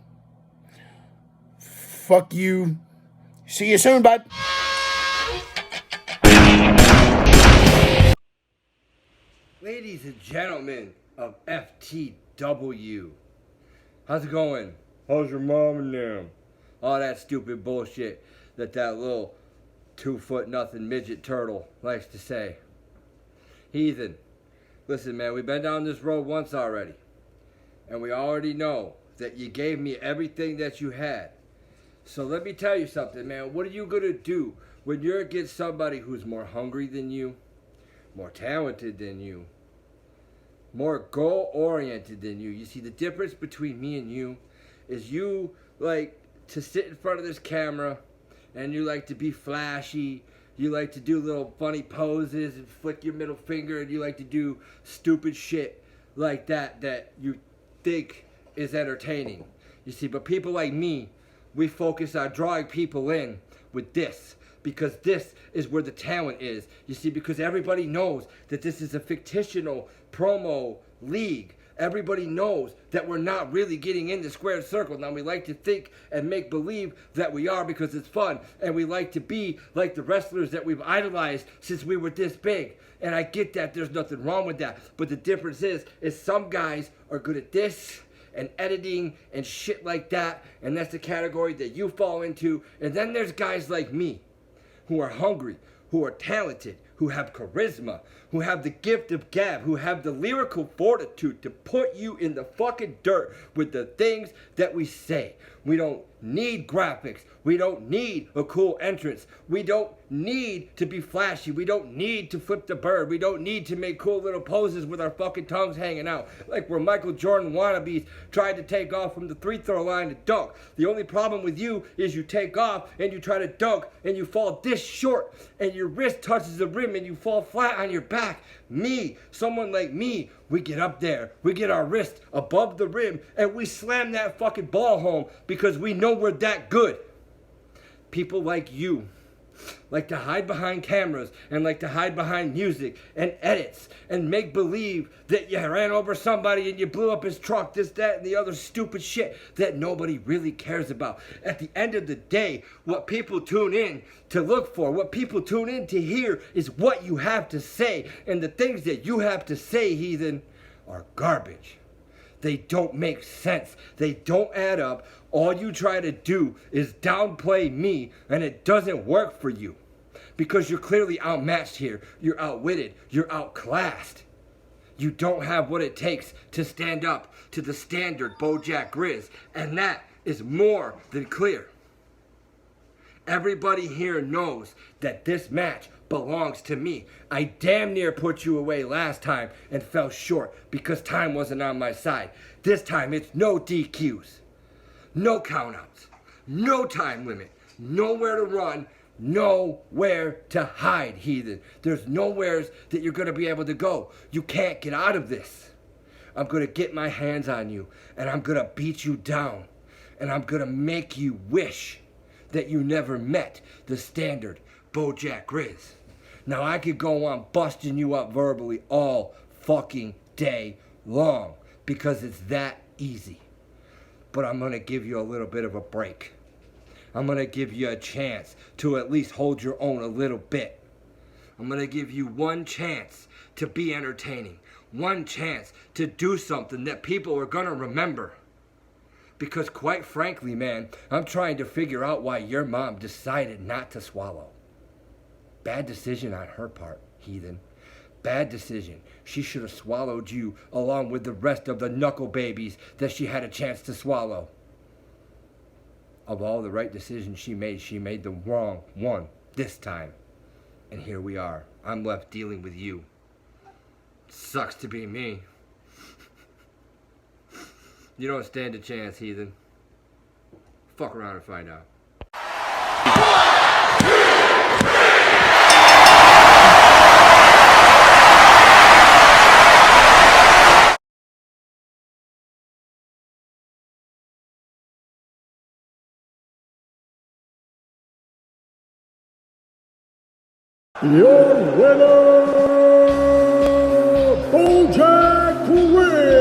Fuck you. See you soon, bud. Ladies and gentlemen of FTW, how's it going? How's your mom and them? All that stupid bullshit that little 2-foot-nothing midget turtle likes to say. Heathen, listen, man, we've been down this road once already. And we already know that you gave me everything that you had. So let me tell you something, man. What are you going to do when you're against somebody who's more hungry than you, more talented than you, more goal-oriented than you? You see, the difference between me and you is you like to sit in front of this camera and you like to be flashy. You like to do little funny poses and flick your middle finger, and you like to do stupid shit like that you think is entertaining. You see, but people like me, we focus on drawing people in with this, because this is where the talent is. You see, because everybody knows that this is a fictional promo league. Everybody knows that we're not really getting in the squared circle. Now, we like to think and make believe that we are because it's fun. And we like to be like the wrestlers that we've idolized since we were this big. And I get that. There's nothing wrong with that. But the difference is some guys are good at this and editing and shit like that. And that's the category that you fall into. And then there's guys like me who are hungry, who are talented, who have charisma, who have the gift of gab, who have the lyrical fortitude to put you in the fucking dirt with the things that we say. We don't need graphics. We don't need a cool entrance. We don't need to be flashy. We don't need to flip the bird. We don't need to make cool little poses with our fucking tongues hanging out like we're Michael Jordan wannabes tried to take off from the free throw line to dunk. The only problem with you is you take off and you try to dunk and you fall this short and your wrist touches the rim and you fall flat on your back. Me, someone like me, we get up there, we get our wrist above the rim and we slam that fucking ball home because we know we're that good. People like you like to hide behind cameras and like to hide behind music and edits and make believe that you ran over somebody and you blew up his truck, this, that, and the other stupid shit that nobody really cares about. At the end of the day, what people tune in to look for, what people tune in to hear is what you have to say. And the things that you have to say, Heathen, are garbage. They don't make sense. They don't add up. All you try to do is downplay me, and it doesn't work for you. Because you're clearly outmatched here. You're outwitted. You're outclassed. You don't have what it takes to stand up to the standard BoJack Grizz, and that is more than clear. Everybody here knows that this match belongs to me. I damn near put you away last time and fell short because time wasn't on my side. This time it's no DQs, no countouts, no time limit, nowhere to run, nowhere to hide, Heathen. There's nowheres that you're going to be able to go. You can't get out of this. I'm going to get my hands on you and I'm going to beat you down and I'm going to make you wish that you never met the standard BoJack Grizz. Now I could go on busting you up verbally all fucking day long because it's that easy. But I'm gonna give you a little bit of a break. I'm gonna give you a chance to at least hold your own a little bit. I'm gonna give you one chance to be entertaining. One chance to do something that people are gonna remember. Because quite frankly, man, I'm trying to figure out why your mom decided not to swallow. Bad decision on her part, Heathen. Bad decision. She should have swallowed you along with the rest of the knuckle babies that she had a chance to swallow. Of all the right decisions she made the wrong one this time. And here we are. I'm left dealing with you. Sucks to be me. You don't stand a chance, Heathen. Fuck around and find out. Your winner, BoJack Grizz.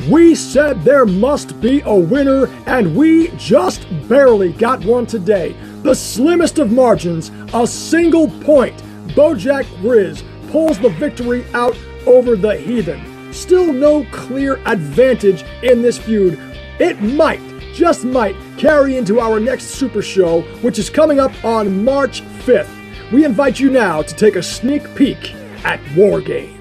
We said there must be a winner, and we just barely got one today. The slimmest of margins, a single point. BoJack Grizz pulls the victory out over the Heathen. Still no clear advantage in this feud. It might, just might, carry into our next Super Show, which is coming up on March 5th. We invite you now to take a sneak peek at War Games.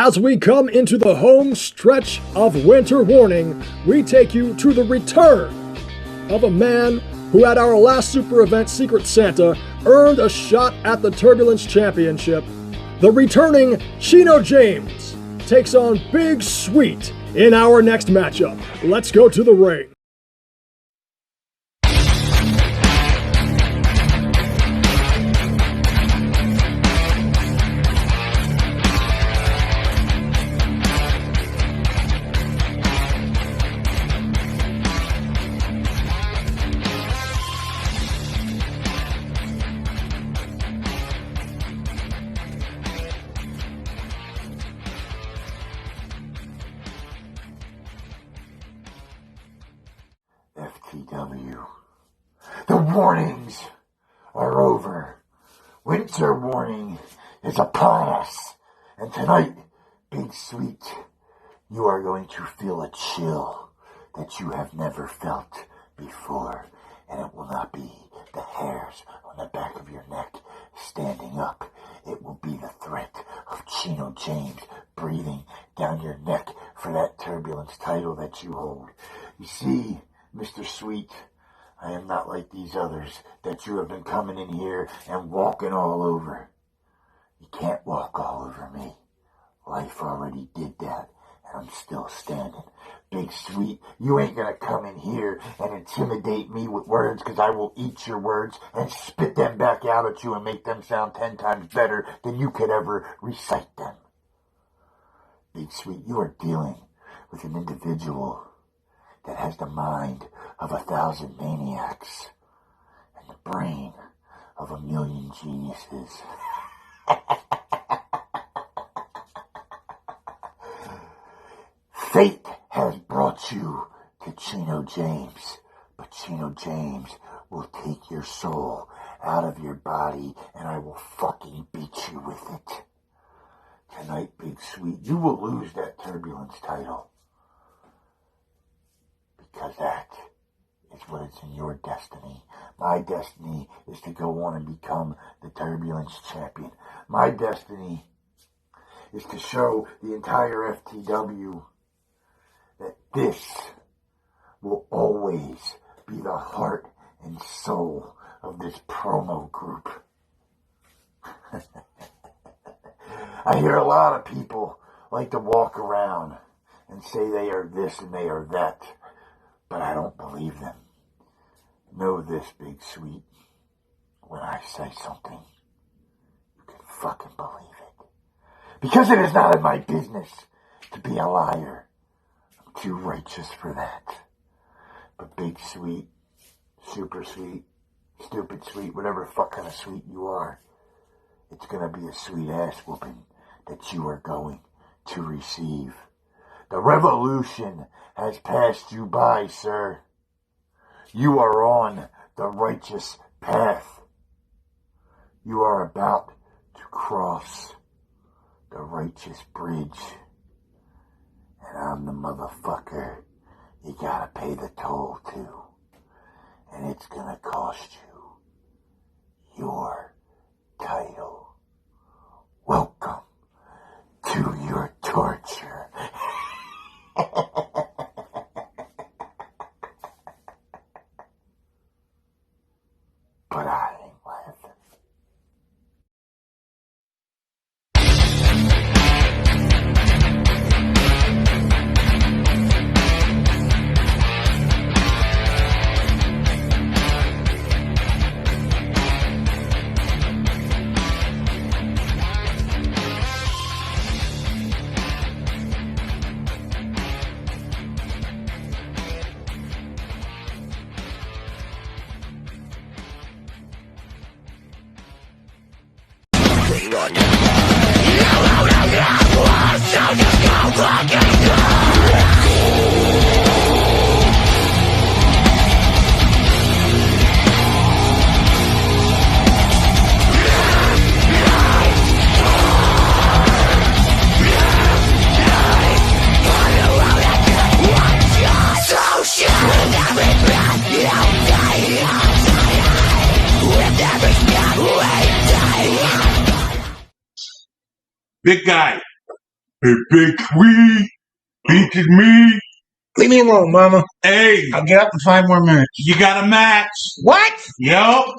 As we come into the home stretch of Winter Warning, we take you to the return of a man who at our last super event, Secret Santa, earned a shot at the Turbulence Championship. The returning Chino James takes on Big Sweet in our next matchup. Let's go to the ring. FTW. The warnings are over. Winter warning is upon us. And tonight, Big Sweet, you are going to feel a chill that you have never felt before. And it will not be the hairs on the back of your neck standing up. It will be the threat of Chino James breathing down your neck for that Turbulence title that you hold. You see, Mr. Sweet, I am not like these others that you have been coming in here and walking all over. You can't walk all over me. Life already did that, and I'm still standing. Big Sweet, you ain't gonna come in here and intimidate me with words, because I will eat your words and spit them back out at you and make them sound 10 times better than you could ever recite them. Big Sweet, you are dealing with an individual that has the mind of 1,000 maniacs and the brain of 1,000,000 geniuses. Fate has brought you to Chino James, but Chino James will take your soul out of your body and I will fucking beat you with it. Tonight, Big Sweet, you will lose that Turbulence title. Because that is what is in your destiny. My destiny is to go on and become the Turbulence champion. My destiny is to show the entire FTW that this will always be the heart and soul of this promo group. I hear a lot of people like to walk around and say they are this and they are that, but I don't believe them. Know this, Big Sweet. When I say something, you can fucking believe it. Because it is not in my business to be a liar. I'm too righteous for that. But Big Sweet, super sweet, stupid sweet, whatever fuck kind of sweet you are, it's gonna be a sweet ass whooping that you are going to receive. The revolution has passed you by, sir. You are on the righteous path. You are about to cross the righteous bridge. And I'm the motherfucker you gotta pay the toll to. And it's gonna cost you your title. Welcome to your torture. But I ain't laughing. Big guy. Hey, Big Sweet. Beaches me. Leave me alone, mama. Hey. I'll get up in 5 more minutes. You got a match. What? Yup.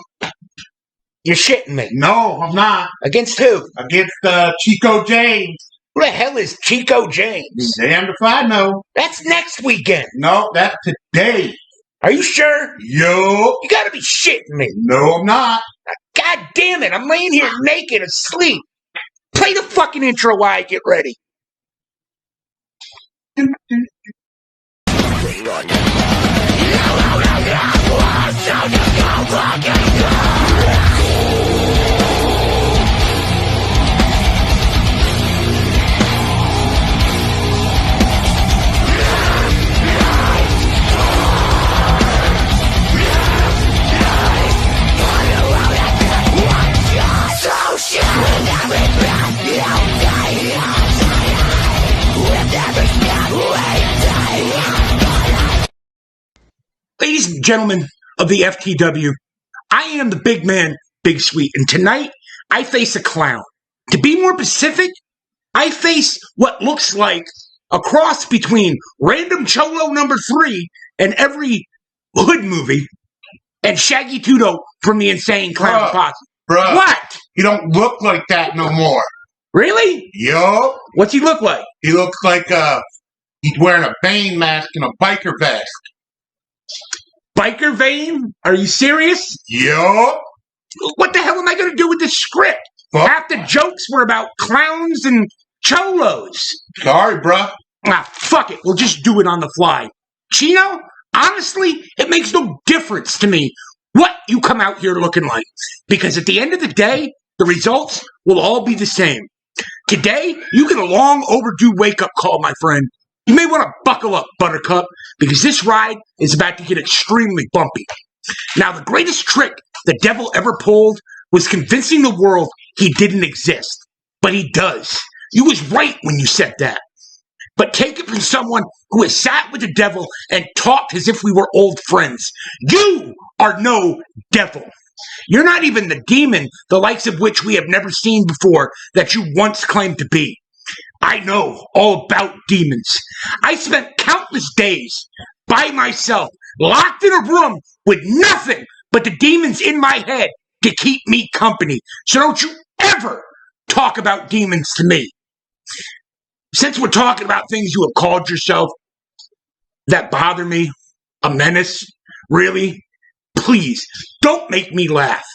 You're shitting me. No, I'm not. Against who? Against Chico James. Who the hell is Chico James? Damn if I know. That's next weekend. No, that's today. Are you sure? Yup. You gotta be shitting me. No, I'm not. God damn it, I'm laying here naked asleep. Play the fucking intro while I get ready. Ladies and gentlemen of the FTW, I am the big man, Big Sweet, and tonight I face a clown. To be more specific, I face what looks like a cross between Random Cholo number 3 and every hood movie and Shaggy Tudo from the Insane Clown Posse. Bruh, What? He don't look like that no more. Really? Yo. What's he look like? He looks like he's wearing a Bane mask and a biker vest. Biker vein? Are you serious? Yo. What the hell am I going to do with this script? Fuck. Half the jokes were about clowns and cholos. Sorry, bruh. Ah, fuck it. We'll just do it on the fly. Chino, honestly, it makes no difference to me what you come out here looking like. Because at the end of the day, the results will all be the same. Today, you get a long overdue wake-up call, my friend. You may want to buckle up, Buttercup, because this ride is about to get extremely bumpy. Now, the greatest trick the devil ever pulled was convincing the world he didn't exist. But he does. You was right when you said that. But take it from someone who has sat with the devil and talked as if we were old friends. You are no devil. You're not even the demon, the likes of which we have never seen before, that you once claimed to be. I know all about demons. I spent countless days by myself, locked in a room with nothing but the demons in my head to keep me company. So don't you ever talk about demons to me. Since we're talking about things you have called yourself that bother me, a menace, really, please don't make me laugh.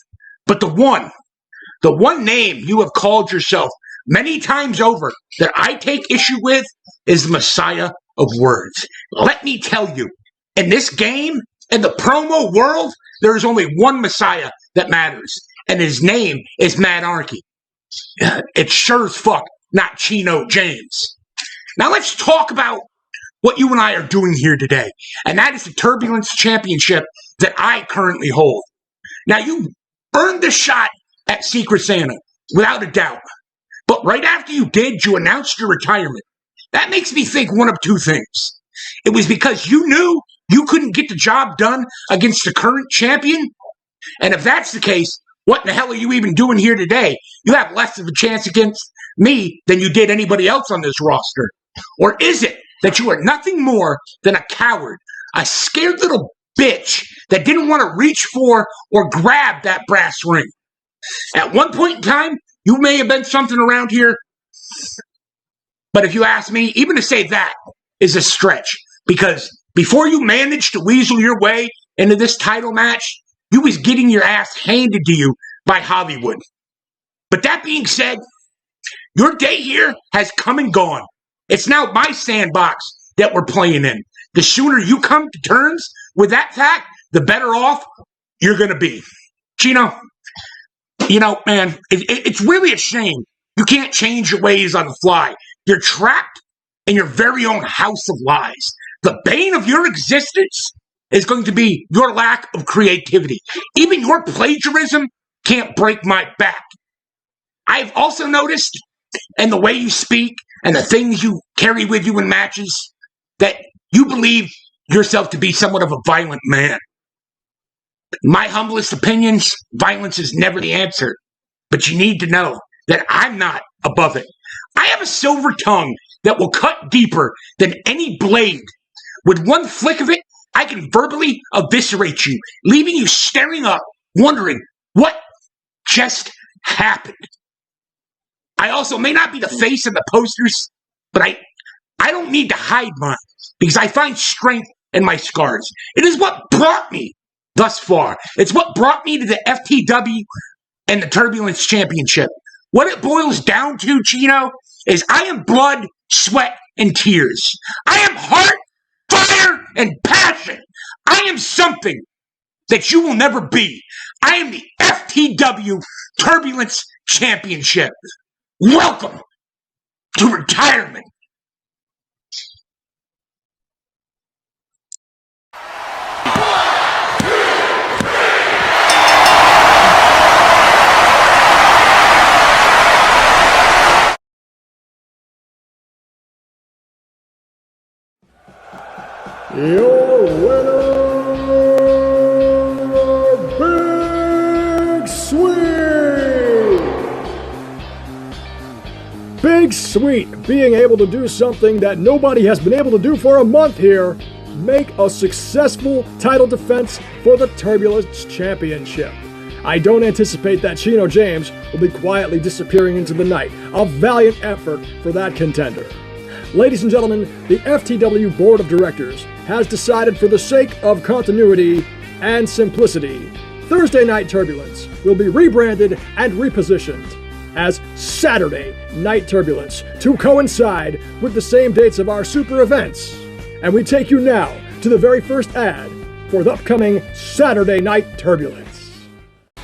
But the one name you have called yourself many times over that I take issue with is the Messiah of Words. Let me tell you, in this game, in the promo world, there is only one Messiah that matters, and his name is Mad Anarchy. It's sure as fuck not Chino James. Now let's talk about what you and I are doing here today, and that is the Turbulence Championship that I currently hold. Now, you earned the shot at Secret Santa, without a doubt. But right after you did, you announced your retirement. That makes me think one of two things. It was because you knew you couldn't get the job done against the current champion? And if that's the case, what in the hell are you even doing here today? You have less of a chance against me than you did anybody else on this roster. Or is it that you are nothing more than a coward, a scared little bitch that didn't want to reach for or grab that brass ring? At one point in time, you may have been something around here, but if you ask me, even to say that is a stretch, because before you managed to weasel your way into this title match, you was getting your ass handed to you by Hollywood. But that being said, your day here has come and gone. It's now my sandbox that we're playing in. The sooner you come to terms with that fact, the better off you're going to be. Chino, you know, man, it's really a shame you can't change your ways on the fly. You're trapped in your very own house of lies. The bane of your existence is going to be your lack of creativity. Even your plagiarism can't break my back. I've also noticed, in the way you speak and the things you carry with you in matches, that you believe yourself to be somewhat of a violent man. My humblest opinions, violence is never the answer. But you need to know that I'm not above it. I have a silver tongue that will cut deeper than any blade. With one flick of it, I can verbally eviscerate you, leaving you staring up, wondering what just happened. I also may not be the face of the posters, but I don't need to hide mine, because I find strength in my scars. It is what brought me thus far. It's what brought me to the FTW and the Turbulence Championship. What it boils down to, Chino, is I am blood, sweat, and tears. I am heart, fire, and passion. I am something that you will never be. I am the FTW Turbulence Championship. Welcome to retirement. Your winner sweet being able to do something that nobody has been able to do for a month here. Make a successful title defense for the Turbulence Championship. I don't anticipate that Chino James will be quietly disappearing into the night. A valiant effort for that contender. Ladies and gentlemen, the FTW Board of Directors has decided, for the sake of continuity and simplicity, Thursday Night Turbulence will be rebranded and repositioned as Saturday Night Turbulence to coincide with the same dates of our super events. And we take you now to the very first ad for the upcoming Saturday Night Turbulence.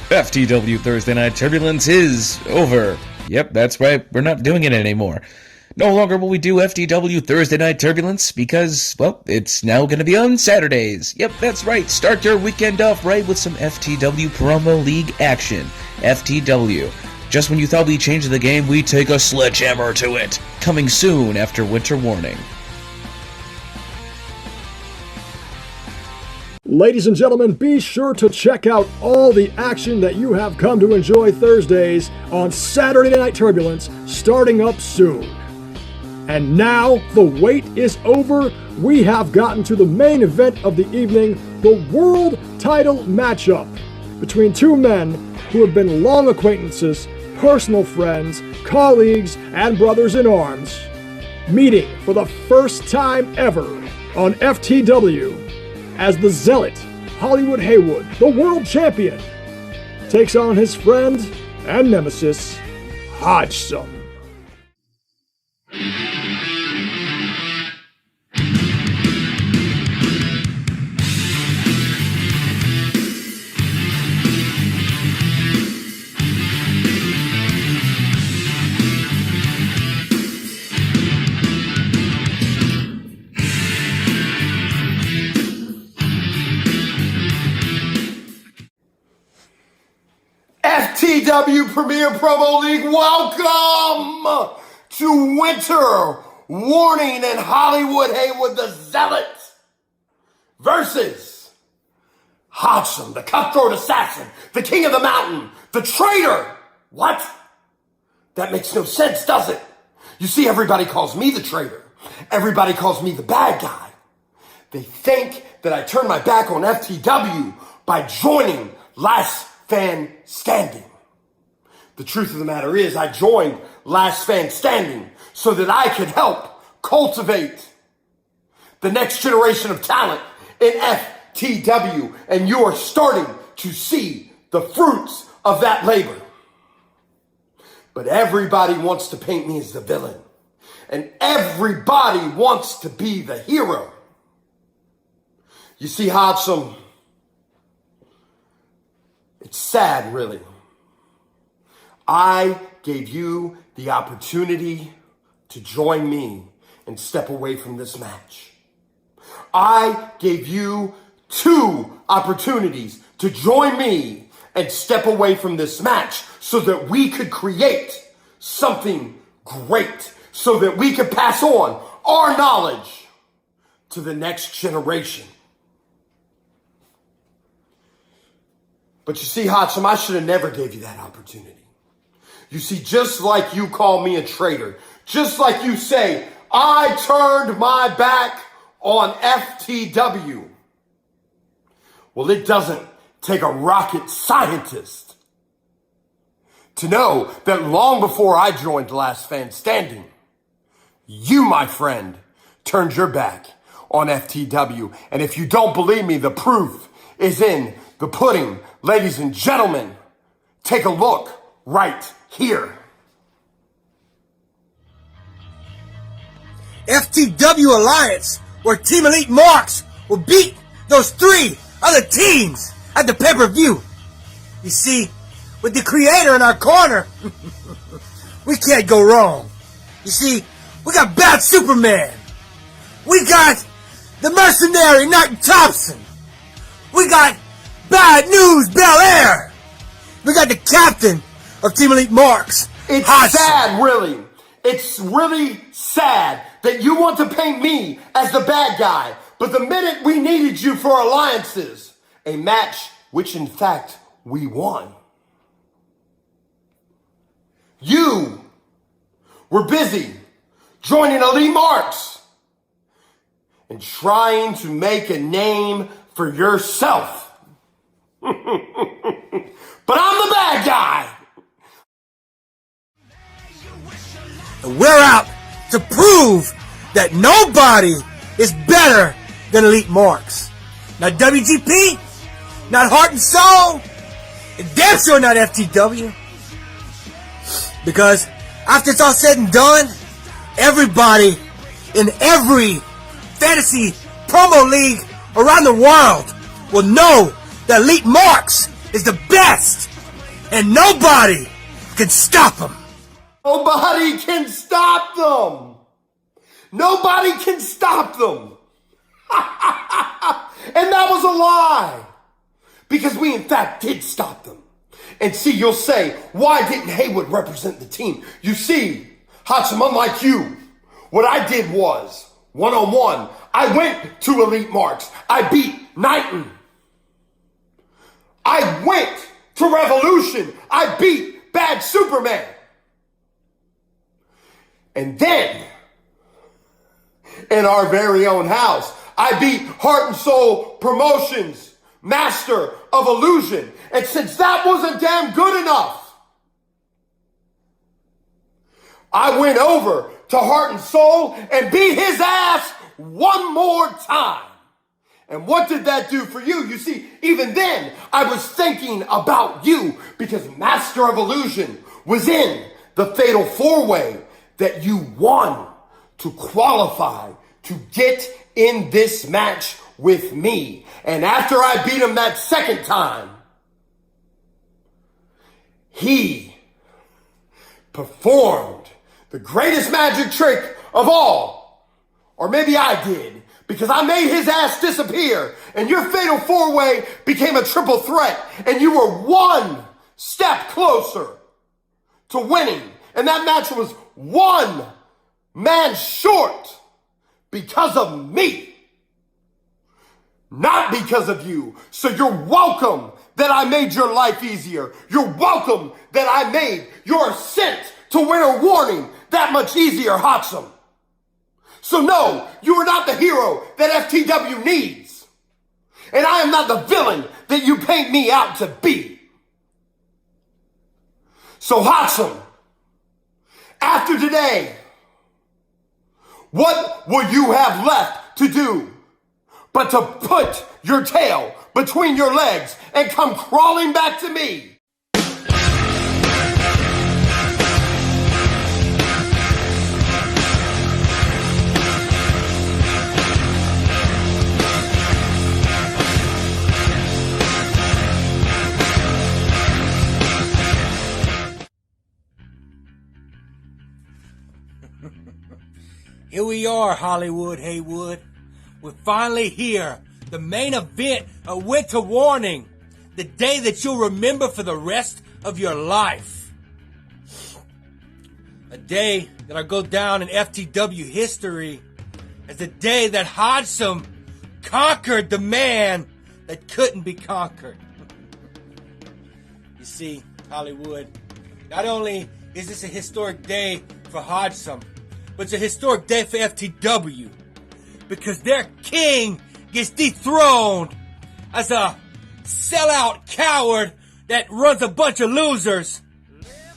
FTW Thursday Night Turbulence is over. Yep, that's right, we're not doing it anymore. No longer will we do FTW Thursday Night Turbulence because, well, it's now going to be on Saturdays. Yep, that's right, start your weekend off right with some FTW Promo League action. FTW. Just when you thought we changed the game, we take a sledgehammer to it. Coming soon after Winter Warning. Ladies and gentlemen, be sure to check out all the action that you have come to enjoy Thursdays on Saturday Night Turbulence, starting up soon. And now the wait is over. We have gotten to the main event of the evening, the world title matchup between two men who have been long acquaintances, personal friends, colleagues, and brothers in arms, meeting for the first time ever on FTW as the Zealot, Hollywood Haywood, the world champion, takes on his friend and nemesis, Hodgson. FTW Premier Promo League, welcome to Winter Warning and Hollywood Haywood, the Zealot, versus Hodgson, the cutthroat assassin, the king of the mountain, the traitor. What? That makes no sense, does it? You see, everybody calls me the traitor. Everybody calls me the bad guy. They think that I turned my back on FTW by joining Last Fan Standing. The truth of the matter is, I joined Last Fan Standing so that I could help cultivate the next generation of talent in FTW, and you are starting to see the fruits of that labor. But everybody wants to paint me as the villain, and everybody wants to be the hero. You see, Hodgson, it's sad, really. I gave you the opportunity to join me and step away from this match. I gave you 2 opportunities to join me and step away from this match so that we could create something great, so that we could pass on our knowledge to the next generation. But you see, Hodgson, I should have never gave you that opportunity. You see, just like you call me a traitor, just like you say, I turned my back on FTW. Well, it doesn't take a rocket scientist to know that long before I joined Last Fan Standing, you, my friend, turned your back on FTW. And if you don't believe me, the proof is in the pudding. Ladies and gentlemen, take a look right here. FTW Alliance, where Team Elite Marks will beat those 3 other teams at the pay-per-view. You see, with the creator in our corner, we can't go wrong. You see, we got Bad Superman. We got the mercenary Knight Thompson. We got Bad News Bel Air. We got the captain of Team Elite Marks. It's Hodgson. sad, really. It's really sad that you want to paint me as the bad guy. But the minute we needed you for alliances, a match which in fact we won, you were busy joining elite marks and trying to make a name for yourself. But I'm the bad guy. And we're out to prove that nobody is better than elite marks. Not WGP, not Heart and Soul, and damn sure not FTW. Because after it's all said and done, everybody in every fantasy promo league around the world will know that elite marks is the best, and nobody can stop them. Nobody can stop them. Nobody can stop them. And that was a lie. Because we in fact did stop them. And see, you'll say, why didn't Haywood represent the team? You see, Hotchum, unlike you, what I did was, one-on-one, I went to elite marks. I beat Knighton. I went to Revolution. I beat Bad Superman. And then, in our very own house, I beat Heart and Soul Promotions, Master of Illusion. And since that wasn't damn good enough, I went over to Heart and Soul and beat his ass one more time. And what did that do for you? You see, even then, I was thinking about you because Master of Illusion was in the Fatal 4-Way that you won to qualify to get in this match with me. And after I beat him that second time, he performed the greatest magic trick of all. Or maybe I did, because I made his ass disappear, and your Fatal 4-Way became a triple threat, and you were one step closer to winning. And that match was one man short because of me, not because of you. So you're welcome that I made your life easier. You're welcome that I made your ascent to Winter Warning that much easier, Hotchum. So no, you are not the hero that FTW needs. And I am not the villain that you paint me out to be. So Hotchum, after today, what will you have left to do but to put your tail between your legs and come crawling back to me? Here we are, Hollywood Haywood. We're finally here. The main event of Winter Warning. The day that you'll remember for the rest of your life. A day that'll go down in FTW history as the day that Hodgson conquered the man that couldn't be conquered. You see, Hollywood, not only is this a historic day for Hodgson, but it's a historic day for FTW because their king gets dethroned as a sellout coward that runs a bunch of losers.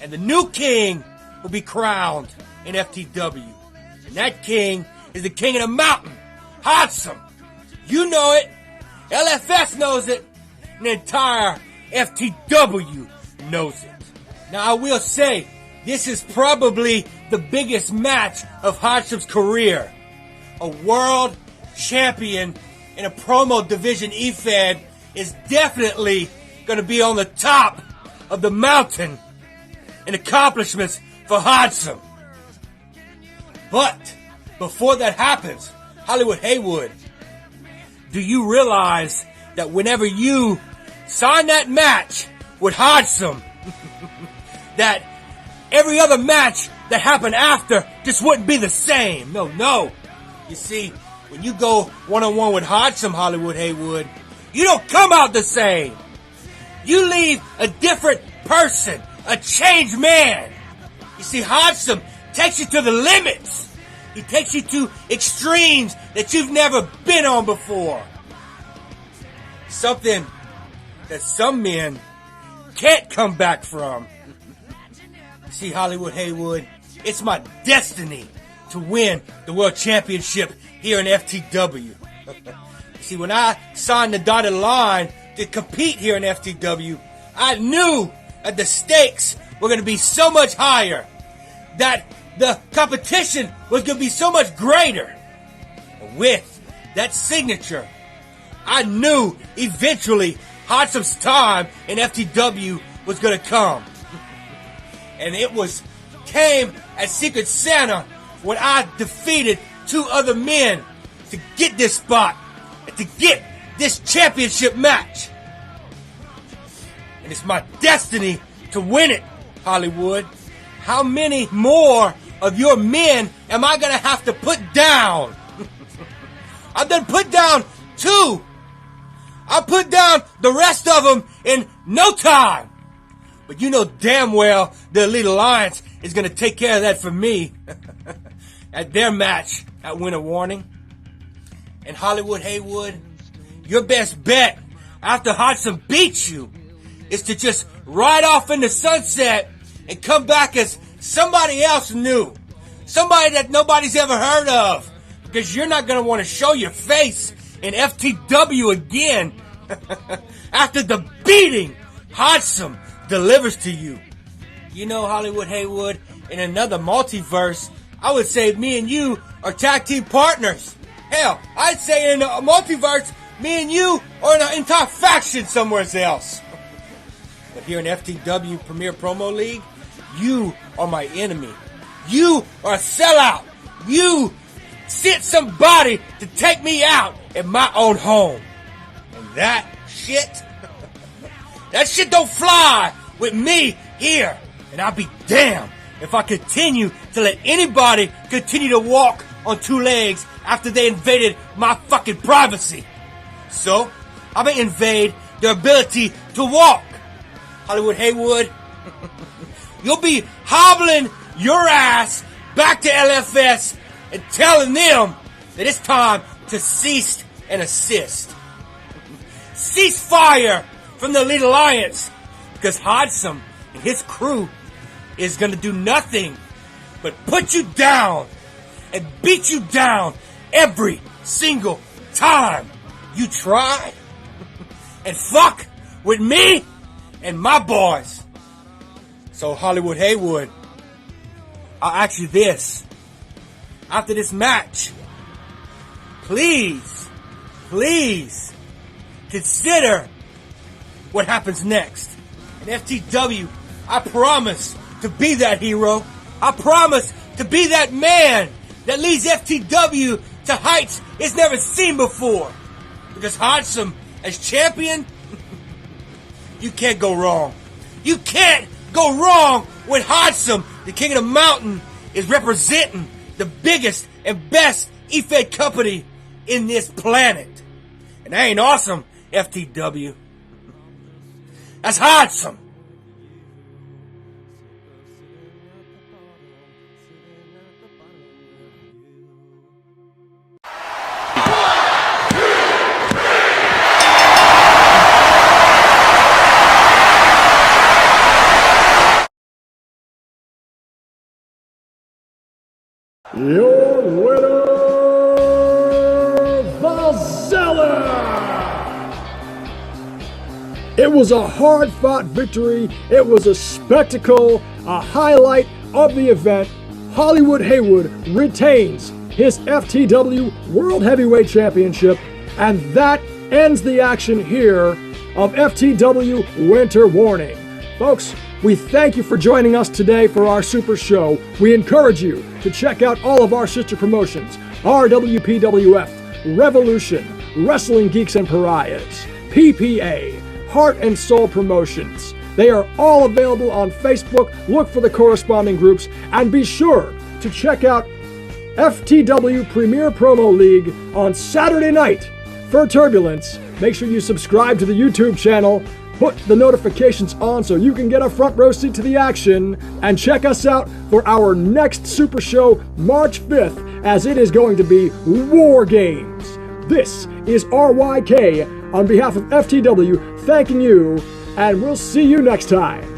And the new king will be crowned in FTW. And that king is the king of the mountain, Hodgson. You know it. LFS knows it. And the entire FTW knows it. Now I will say, this is probably the biggest match of Hodgson's career. A world champion in a promo division E-Fed is definitely going to be on the top of the mountain in accomplishments for Hodgson. But before that happens, Hollywood Haywood, do you realize that whenever you sign that match with Hodgson, that every other match that happened after just wouldn't be the same? No. You see, when you go one-on-one with Hodgson, Hollywood Haywood, you don't come out the same. You leave a different person, a changed man. You see, Hodgson takes you to the limits. He takes you to extremes that you've never been on before. Something that some men can't come back from. See, Hollywood Haywood, it's my destiny to win the World Championship here in FTW. See, when I signed the dotted line to compete here in FTW, I knew that the stakes were going to be so much higher, that the competition was going to be so much greater. And with that signature, I knew eventually Hodgson's time in FTW was going to come. And it came as Secret Santa when I defeated 2 other men to get this spot and to get this championship match. And it's my destiny to win it, Hollywood. How many more of your men am I going to have to put down? I've done put down 2. I'll put down the rest of them in no time. But you know damn well the Elite Alliance is going to take care of that for me at their match at Winter Warning. And Hollywood Haywood, your best bet after Hodgson beats you is to just ride off in the sunset and come back as somebody else new. Somebody that nobody's ever heard of. Because you're not going to want to show your face in FTW again after the beating Hodgson delivers to you. You know, Hollywood Haywood, in another multiverse, I would say me and you are tag team partners. Hell, I'd say in a multiverse, me and you are in an entire faction somewhere else. But here in FTW Premier Promo League, you are my enemy. You are a sellout. You sent somebody to take me out in my own home. And that shit don't fly with me here. And I'll be damned if I continue to let anybody continue to walk on 2 legs after they invaded my fucking privacy. So, I'm gonna invade their ability to walk. Hollywood Haywood, you'll be hobbling your ass back to LFS and telling them that it's time to cease and assist. Cease fire from the Elite Alliance, because Hodgson and his crew is going to do nothing but put you down and beat you down every single time you try and fuck with me and my boys. So Hollywood Haywood, I'll ask you this. After this match, please consider what happens next. In FTW, I promise to be that hero. I promise to be that man that leads FTW to heights it's never seen before. Because Hodgson, as champion, you can't go wrong. You can't go wrong with Hodgson. The King of the Mountain is representing the biggest and best E-Fed company in this planet. And that ain't awesome, FTW. That's Hodgson. Your winner, Vazella! It was a hard-fought victory. It was a spectacle, a highlight of the event. Hollywood Haywood retains his FTW World Heavyweight Championship, and that ends the action here of FTW Winter Warning. Folks, we thank you for joining us today for our super show. We encourage you to check out all of our sister promotions, RWPWF, Revolution, Wrestling Geeks and Pariahs, PPA, Heart and Soul Promotions. They are all available on Facebook. Look for the corresponding groups, and be sure to check out FTW Premier Promo League on Saturday night for Turbulence. Make sure you subscribe to the YouTube channel, put the notifications on so you can get a front row seat to the action, and check us out for our next Super Show March 5th, as it is going to be War Games. This is RYK on behalf of FTW thanking you, and we'll see you next time.